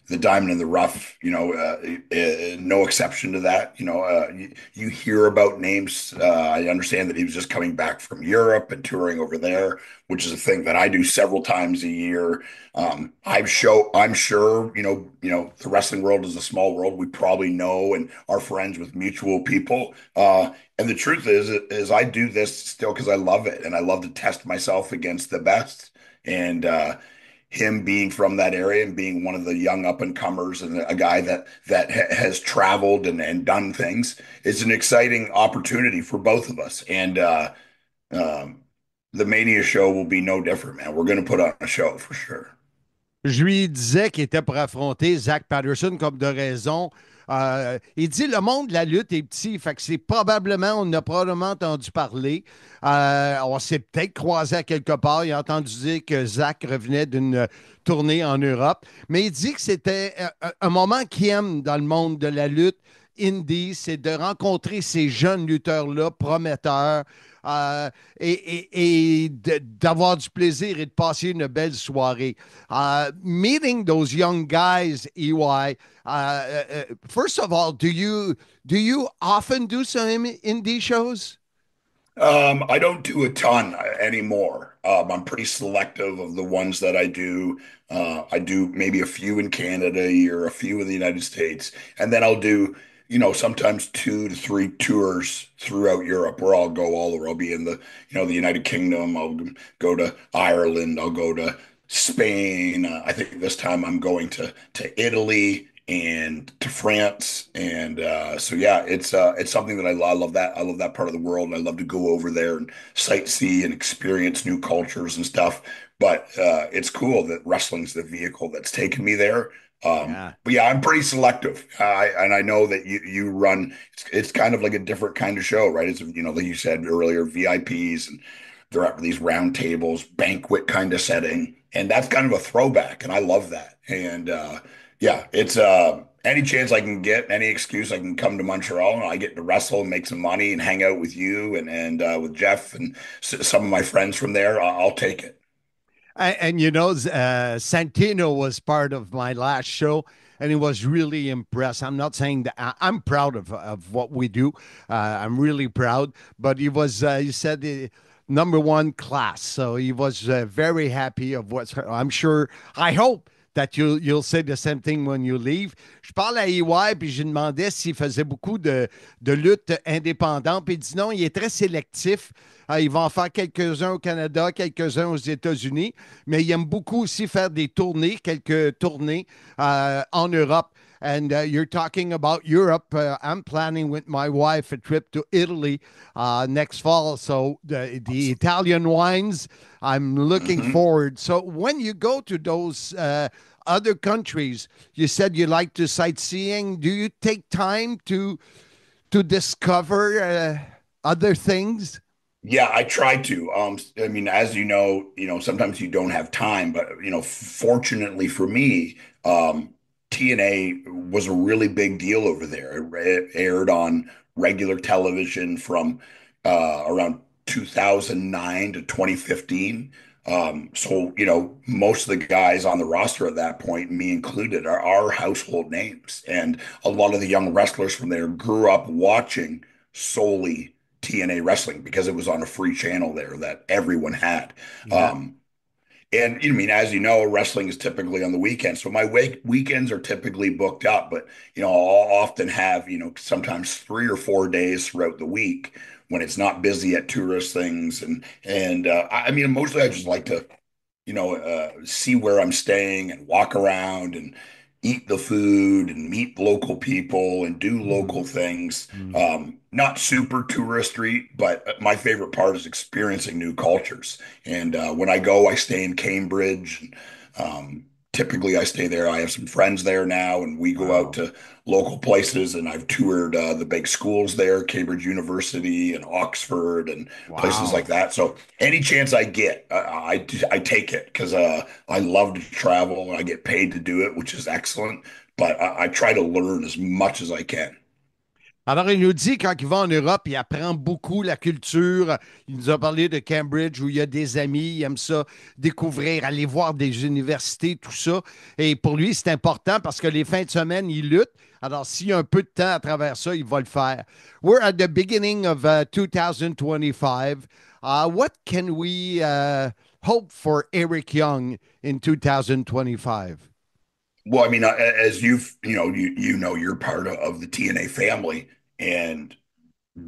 Speaker 12: The diamond in the rough, no exception to that. You hear about names. I understand that he was just coming back from Europe and touring over there, which is a thing that I do several times a year. I'm sure, the wrestling world is a small world. We probably know and are friends with mutual people. And the truth is I do this still because I love it and I love to test myself against the best. And him being from that area and being one of the young up and comers and a guy that has traveled and done things is an exciting opportunity for both of us. And the Mania show will be no different, man. We're going to put on a show for sure.
Speaker 9: Je lui disais qu'il était pour affronter Zach Patterson comme de raison. Il dit le monde de la lutte est petit, fait que c'est probablement, on a probablement entendu parler. On s'est peut-être croisé à quelque part. Il a entendu dire que Zach revenait d'une tournée en Europe. Mais il dit que c'était un moment qu'il aime dans le monde de la lutte indie, c'est de rencontrer ces jeunes lutteurs-là, prometteurs, et d'avoir du plaisir et de passer une belle soirée. Meeting those young guys, EY, first of all, do you often do some indie shows?
Speaker 12: I don't do a ton anymore. I'm pretty selective of the ones that I do. I do maybe a few in Canada a year, a few in the United States, and then I'll do, sometimes 2 to 3 tours throughout Europe where I'll go all over. I'll be in the United Kingdom. I'll go to Ireland. I'll go to Spain. I think this time I'm going to Italy and to France. And so, yeah, it's something that I love that. I love that part of the world. And I love to go over there and sightsee and experience new cultures and stuff. But it's cool that wrestling's the vehicle that's taken me there. But yeah, I'm pretty selective. And I know that you run, it's kind of like a different kind of show, right? It's, like you said earlier, VIPs, and they're at these round tables, banquet kind of setting. And that's kind of a throwback. And I love that. And yeah, it's any chance I can get, any excuse I can come to Montreal and I get to wrestle and make some money and hang out with you and with Jeff and some of my friends from there, I'll take it.
Speaker 9: And Santino was part of my last show, and he was really impressed. I'm not saying that I'm proud of what we do. I'm really proud. But he was, he said, number one class. So he was very happy of what's. I'm sure. I hope that you'll say the same thing when you leave. Je parle à EY, puis je lui demandais s'il faisait beaucoup de lutte indépendante, puis il dit non, il est très sélectif. Il va en faire quelques-uns au Canada, quelques-uns aux États-Unis, mais il aime beaucoup aussi faire des tournées, quelques tournées en Europe. And you're talking about Europe. I'm planning with my wife a trip to Italy next fall. So the Italian wines, I'm looking forward. So when you go to those other countries, you said you like to sightseeing. Do you take time to discover other things?
Speaker 12: Yeah, I try to. I mean, as you know, sometimes you don't have time, but fortunately for me, TNA was a really big deal over there. It aired on regular television from around 2009 to 2015. So, most of the guys on the roster at that point, me included, are household names. And a lot of the young wrestlers from there grew up watching solely TNA wrestling because it was on a free channel there that everyone had. Yeah. And as you know, wrestling is typically on the weekends. So my weekends are typically booked up, but, I'll often have, sometimes 3 or 4 days throughout the week when it's not busy at tourist things. And I mean, mostly I just like to, see where I'm staying and walk around and eat the food and meet local people and do local things. Not super touristy, but my favorite part is experiencing new cultures. And when I go, I stay in Cambridge. Typically, I stay there. I have some friends there now, and we go out to local places. And I've toured the big schools there, Cambridge University and Oxford and places like that. So any chance I get, I take it because I love to travel and I get paid to do it, which is excellent. But I try to learn as much as I can.
Speaker 9: Alors, il nous dit, quand il va en Europe, il apprend beaucoup la culture. Il nous a parlé de Cambridge, où il y a des amis, il aime ça, découvrir, aller voir des universités, tout ça. Et pour lui, c'est important parce que les fins de semaine, il lutte. Alors, s'il y a un peu de temps à travers ça, il va le faire. We're at the beginning of 2025. What can we hope for Eric Young in 2025?
Speaker 12: Well, I mean, as you're part of the TNA family, and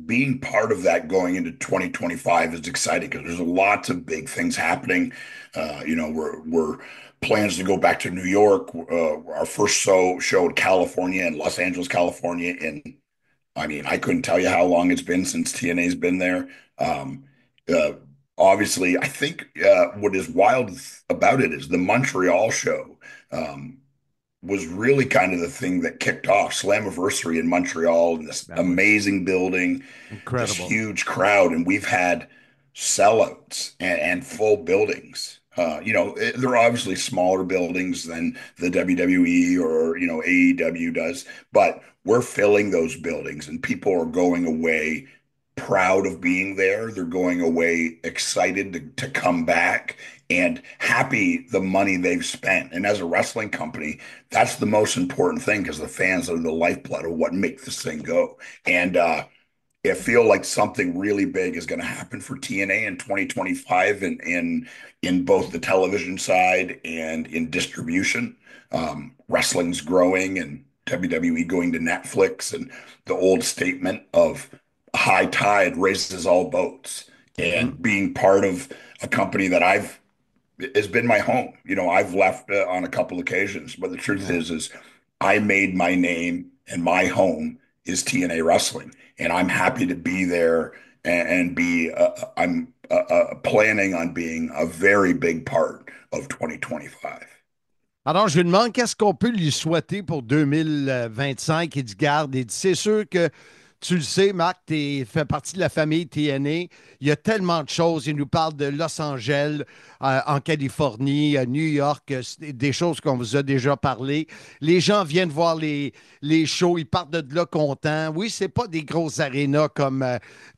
Speaker 12: being part of that going into 2025 is exciting because there's lots of big things happening. We're plans to go back to New York. Our first show in California, in Los Angeles, California. And I mean, I couldn't tell you how long it's been since TNA's been there. Um, uh, Obviously, I think what is wild about it is the Montreal show. Um, was really kind of the thing that kicked off Slammiversary in Montreal in this amazing building, this
Speaker 9: incredible,
Speaker 12: huge crowd, and we've had sellouts and full buildings. They're obviously smaller buildings than the WWE or AEW does, but we're filling those buildings, and people are going away proud of being there. They're going away excited to come back and happy the money they've spent. And as a wrestling company, that's the most important thing because the fans are the lifeblood of what make this thing go. And I feel like something really big is going to happen for TNA in 2025 and in both the television side and in distribution. Wrestling's growing and WWE going to Netflix and the old statement of high tide raises all boats and being part of a company that has been my home. I've left on a couple occasions, but the truth is I made my name and my home is TNA Wrestling, and I'm happy to be there and be. I'm planning on being a very big part of 2025.
Speaker 9: Alors, je lui demande qu'est-ce qu'on peut lui souhaiter pour 2025. Il dit, garde, il dit, c'est sûr que tu le sais, Marc, tu fais partie de la famille TNA. Il y a tellement de choses. Il nous parle de Los Angeles, en Californie, à New York, des choses qu'on vous a déjà parlé. Les gens viennent voir les shows, ils partent de là contents. Oui, c'est pas des grosses arénas comme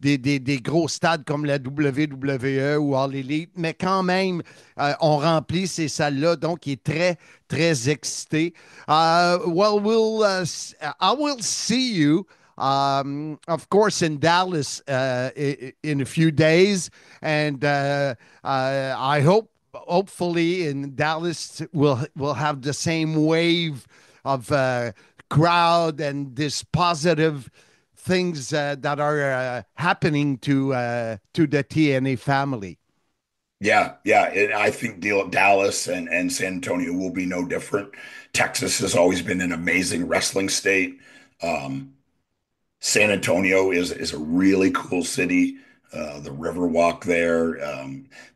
Speaker 9: des gros stades comme la WWE ou All Elite, mais quand même, on remplit ces salles-là. Donc, il est très, très excité. I will see you. Of course, in Dallas in a few days, and I hopefully in Dallas we'll have the same wave of crowd and this positive things that are happening to the TNA family.
Speaker 12: Yeah. And I think Dallas and San Antonio will be no different. Texas has always been an amazing wrestling state. San Antonio is a really cool city. The Riverwalk there,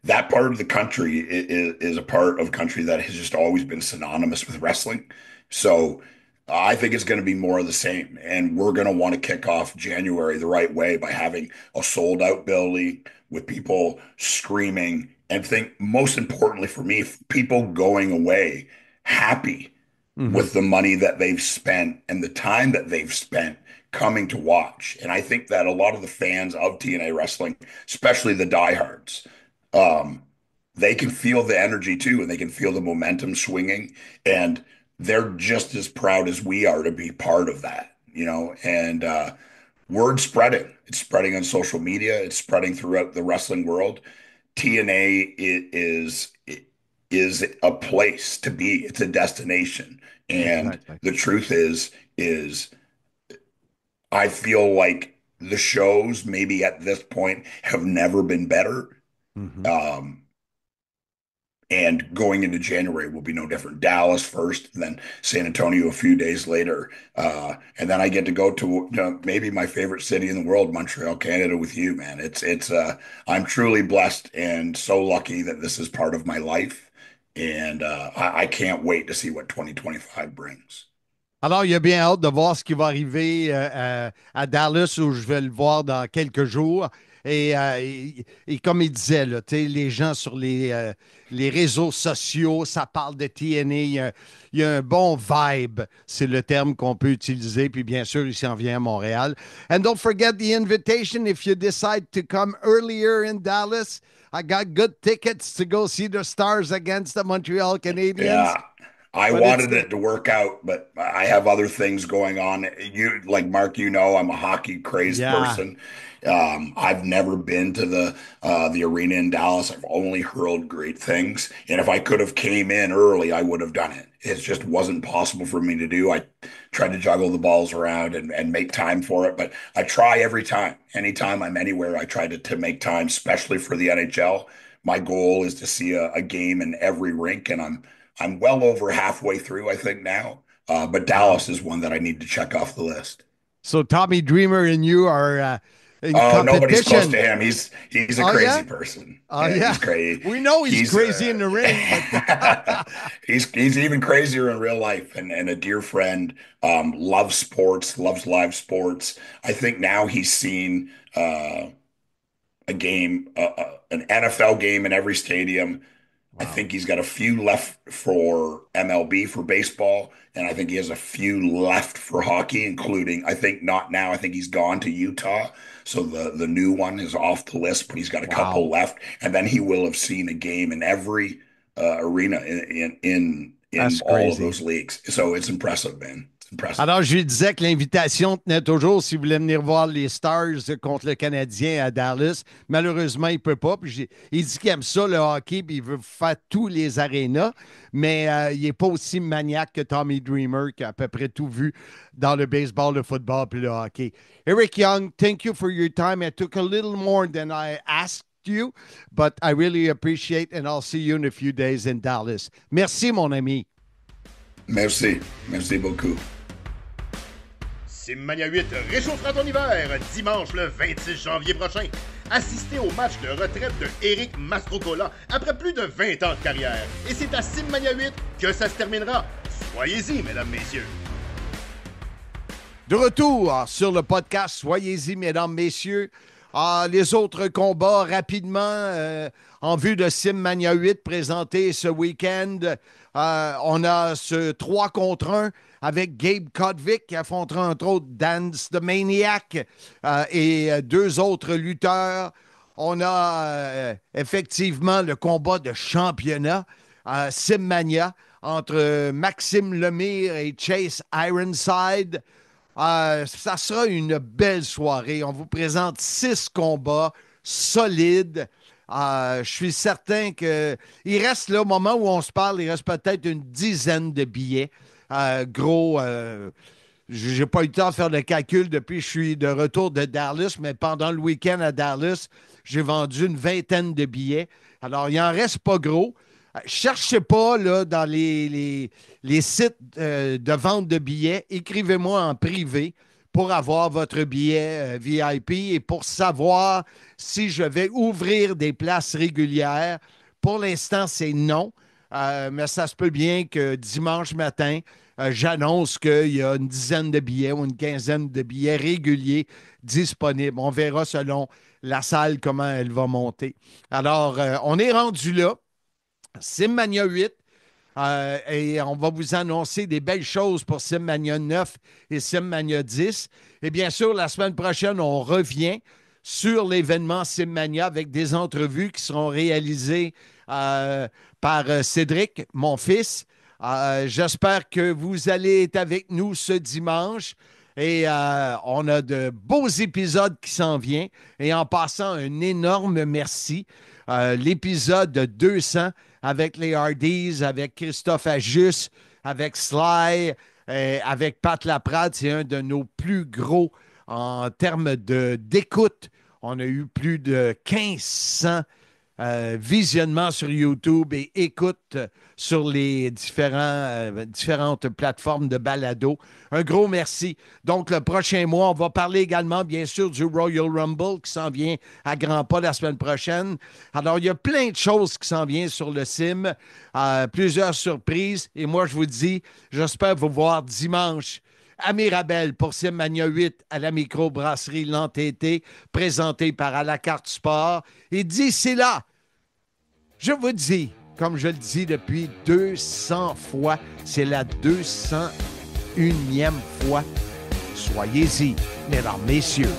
Speaker 12: that part of the country is a part of country that has just always been synonymous with wrestling. So I think it's going to be more of the same. And we're going to want to kick off January the right way by having a sold out building with people screaming and think most importantly for me, people going away happy with the money that they've spent and the time that they've spent coming to watch. And I think that a lot of the fans of TNA wrestling, especially the diehards, they can feel the energy too, and they can feel the momentum swinging, and they're just as proud as we are to be part of that, and word spreading. It's spreading on social media. It's spreading throughout the wrestling world. TNA is a place to be. It's a destination. And the truth is I feel like the shows maybe at this point have never been better. And going into January will be no different. Dallas first, then San Antonio a few days later. And then I get to go to maybe my favorite city in the world, Montreal, Canada, with you, man. I'm truly blessed and so lucky that this is part of my life. And I can't wait to see what 2025 brings.
Speaker 9: Alors, il a bien hâte de voir ce qui va arriver à Dallas, où je vais le voir dans quelques jours. Et comme il disait, là, les gens sur les réseaux sociaux, ça parle de TNA. Il y a un bon vibe, c'est le terme qu'on peut utiliser. Puis bien sûr, il s'en vient à Montréal. And don't forget the invitation if you decide to come earlier in Dallas. I got good tickets to go see the Stars against the Montreal Canadiens.
Speaker 12: Yeah. I wanted it to work out, but I have other things going on. Like Mark, I'm a hockey crazed person. I've never been to the arena in Dallas. I've only heard great things. And if I could have came in early, I would have done it. It just wasn't possible for me to do. I try to juggle the balls around and make time for it. But I try every time. Anytime I'm anywhere, I try to make time, especially for the NHL. My goal is to see a game in every rink, and I'm well over halfway through, I think, now. But Dallas is one that I need to check off the list.
Speaker 9: So Tommy Dreamer and you are in competition.
Speaker 12: Nobody's close to him. He's a crazy person. He's crazy.
Speaker 9: We know he's crazy in the ring. But...
Speaker 12: he's even crazier in real life, and a dear friend. Loves sports, loves live sports. I think now he's seen a game, an NFL game in every stadium. Wow. I think he's got a few left for MLB, for baseball, and I think he has a few left for hockey, including, I think not now, I think he's gone to Utah. So the new one is off the list, but he's got a couple left. And then he will have seen a game in every arena in all of those leagues. So it's impressive, man.
Speaker 9: Alors, je lui disais que l'invitation tenait toujours s'il voulait venir voir les Stars contre le Canadien à Dallas. Malheureusement, il ne peut pas. Puis il dit qu'il aime ça, le hockey, puis il veut faire tous les arénas, mais il n'est pas aussi maniaque que Tommy Dreamer, qui a à peu près tout vu dans le baseball, le football puis le hockey. Eric Young, thank you for your time. I took a little more than I asked you, but I really appreciate, and I'll see you in a few days in Dallas. Merci, mon ami.
Speaker 12: Merci. Merci beaucoup.
Speaker 10: Simmania 8 réchauffera ton hiver dimanche le 26 janvier prochain. Assistez au match de retraite de Eric Mastrocola après plus de 20 ans de carrière. Et c'est à Simmania 8 que ça se terminera. Soyez-y, mesdames, messieurs.
Speaker 9: De retour sur le podcast Soyez-y, mesdames, messieurs. Les autres combats rapidement en vue de Simmania 8 présentés ce week-end. On a ce 3 contre 1 avec Gabe Kodvik qui affrontera entre autres Dance the Maniac et 2 autres lutteurs. On a effectivement le combat de championnat Simmania entre Maxime Lemire et Chase Ironside. Ça sera une belle soirée. On vous présente 6 combats solides. Je suis certain qu'il reste, là, au moment où on se parle, il reste peut-être une dizaine de billets. J'ai pas eu le temps de faire le calcul depuis que je suis de retour de Dallas, mais pendant le week-end à Dallas, j'ai vendu une 20aine de billets. Alors, il n'en reste pas gros. Cherchez pas là, dans les sites de vente de billets. Écrivez-moi en privé pour avoir votre billet VIP et pour savoir si je vais ouvrir des places régulières. Pour l'instant, c'est non, mais ça se peut bien que dimanche matin, j'annonce qu'il y a une dizaine de billets ou une quinzaine de billets réguliers disponibles. On verra selon la salle comment elle va monter. Alors, on est rendu là. Simmania 8, et on va vous annoncer des belles choses pour Simmania 9 et Simmania 10. Et bien sûr, la semaine prochaine, on revient sur l'événement Simmania avec des entrevues qui seront réalisées par Cédric, mon fils. J'espère que vous allez être avec nous ce dimanche. Et on a de beaux épisodes qui s'en viennent. Et en passant, un énorme merci. L'épisode 200 avec les Hardys, avec Christophe Ajus, avec Sly, avec Pat Laprade, c'est un de nos plus gros en termes d'écoute. On a eu plus de 1500 visionnements sur YouTube et écoute sur les différentes plateformes de balado. Un gros merci. Donc, le prochain mois, on va parler également, bien sûr, du Royal Rumble qui s'en vient à grands pas la semaine prochaine. Alors, il y a plein de choses qui s'en viennent sur le Sim, plusieurs surprises. Et moi, je vous dis, j'espère vous voir dimanche à Mirabel pour Simmania 8 à la microbrasserie L'Entêté, présenté par À la carte sport. Et d'ici là, je vous dis, comme je le dis depuis 200 fois, c'est la 201e fois. Soyez-y, mesdames, messieurs.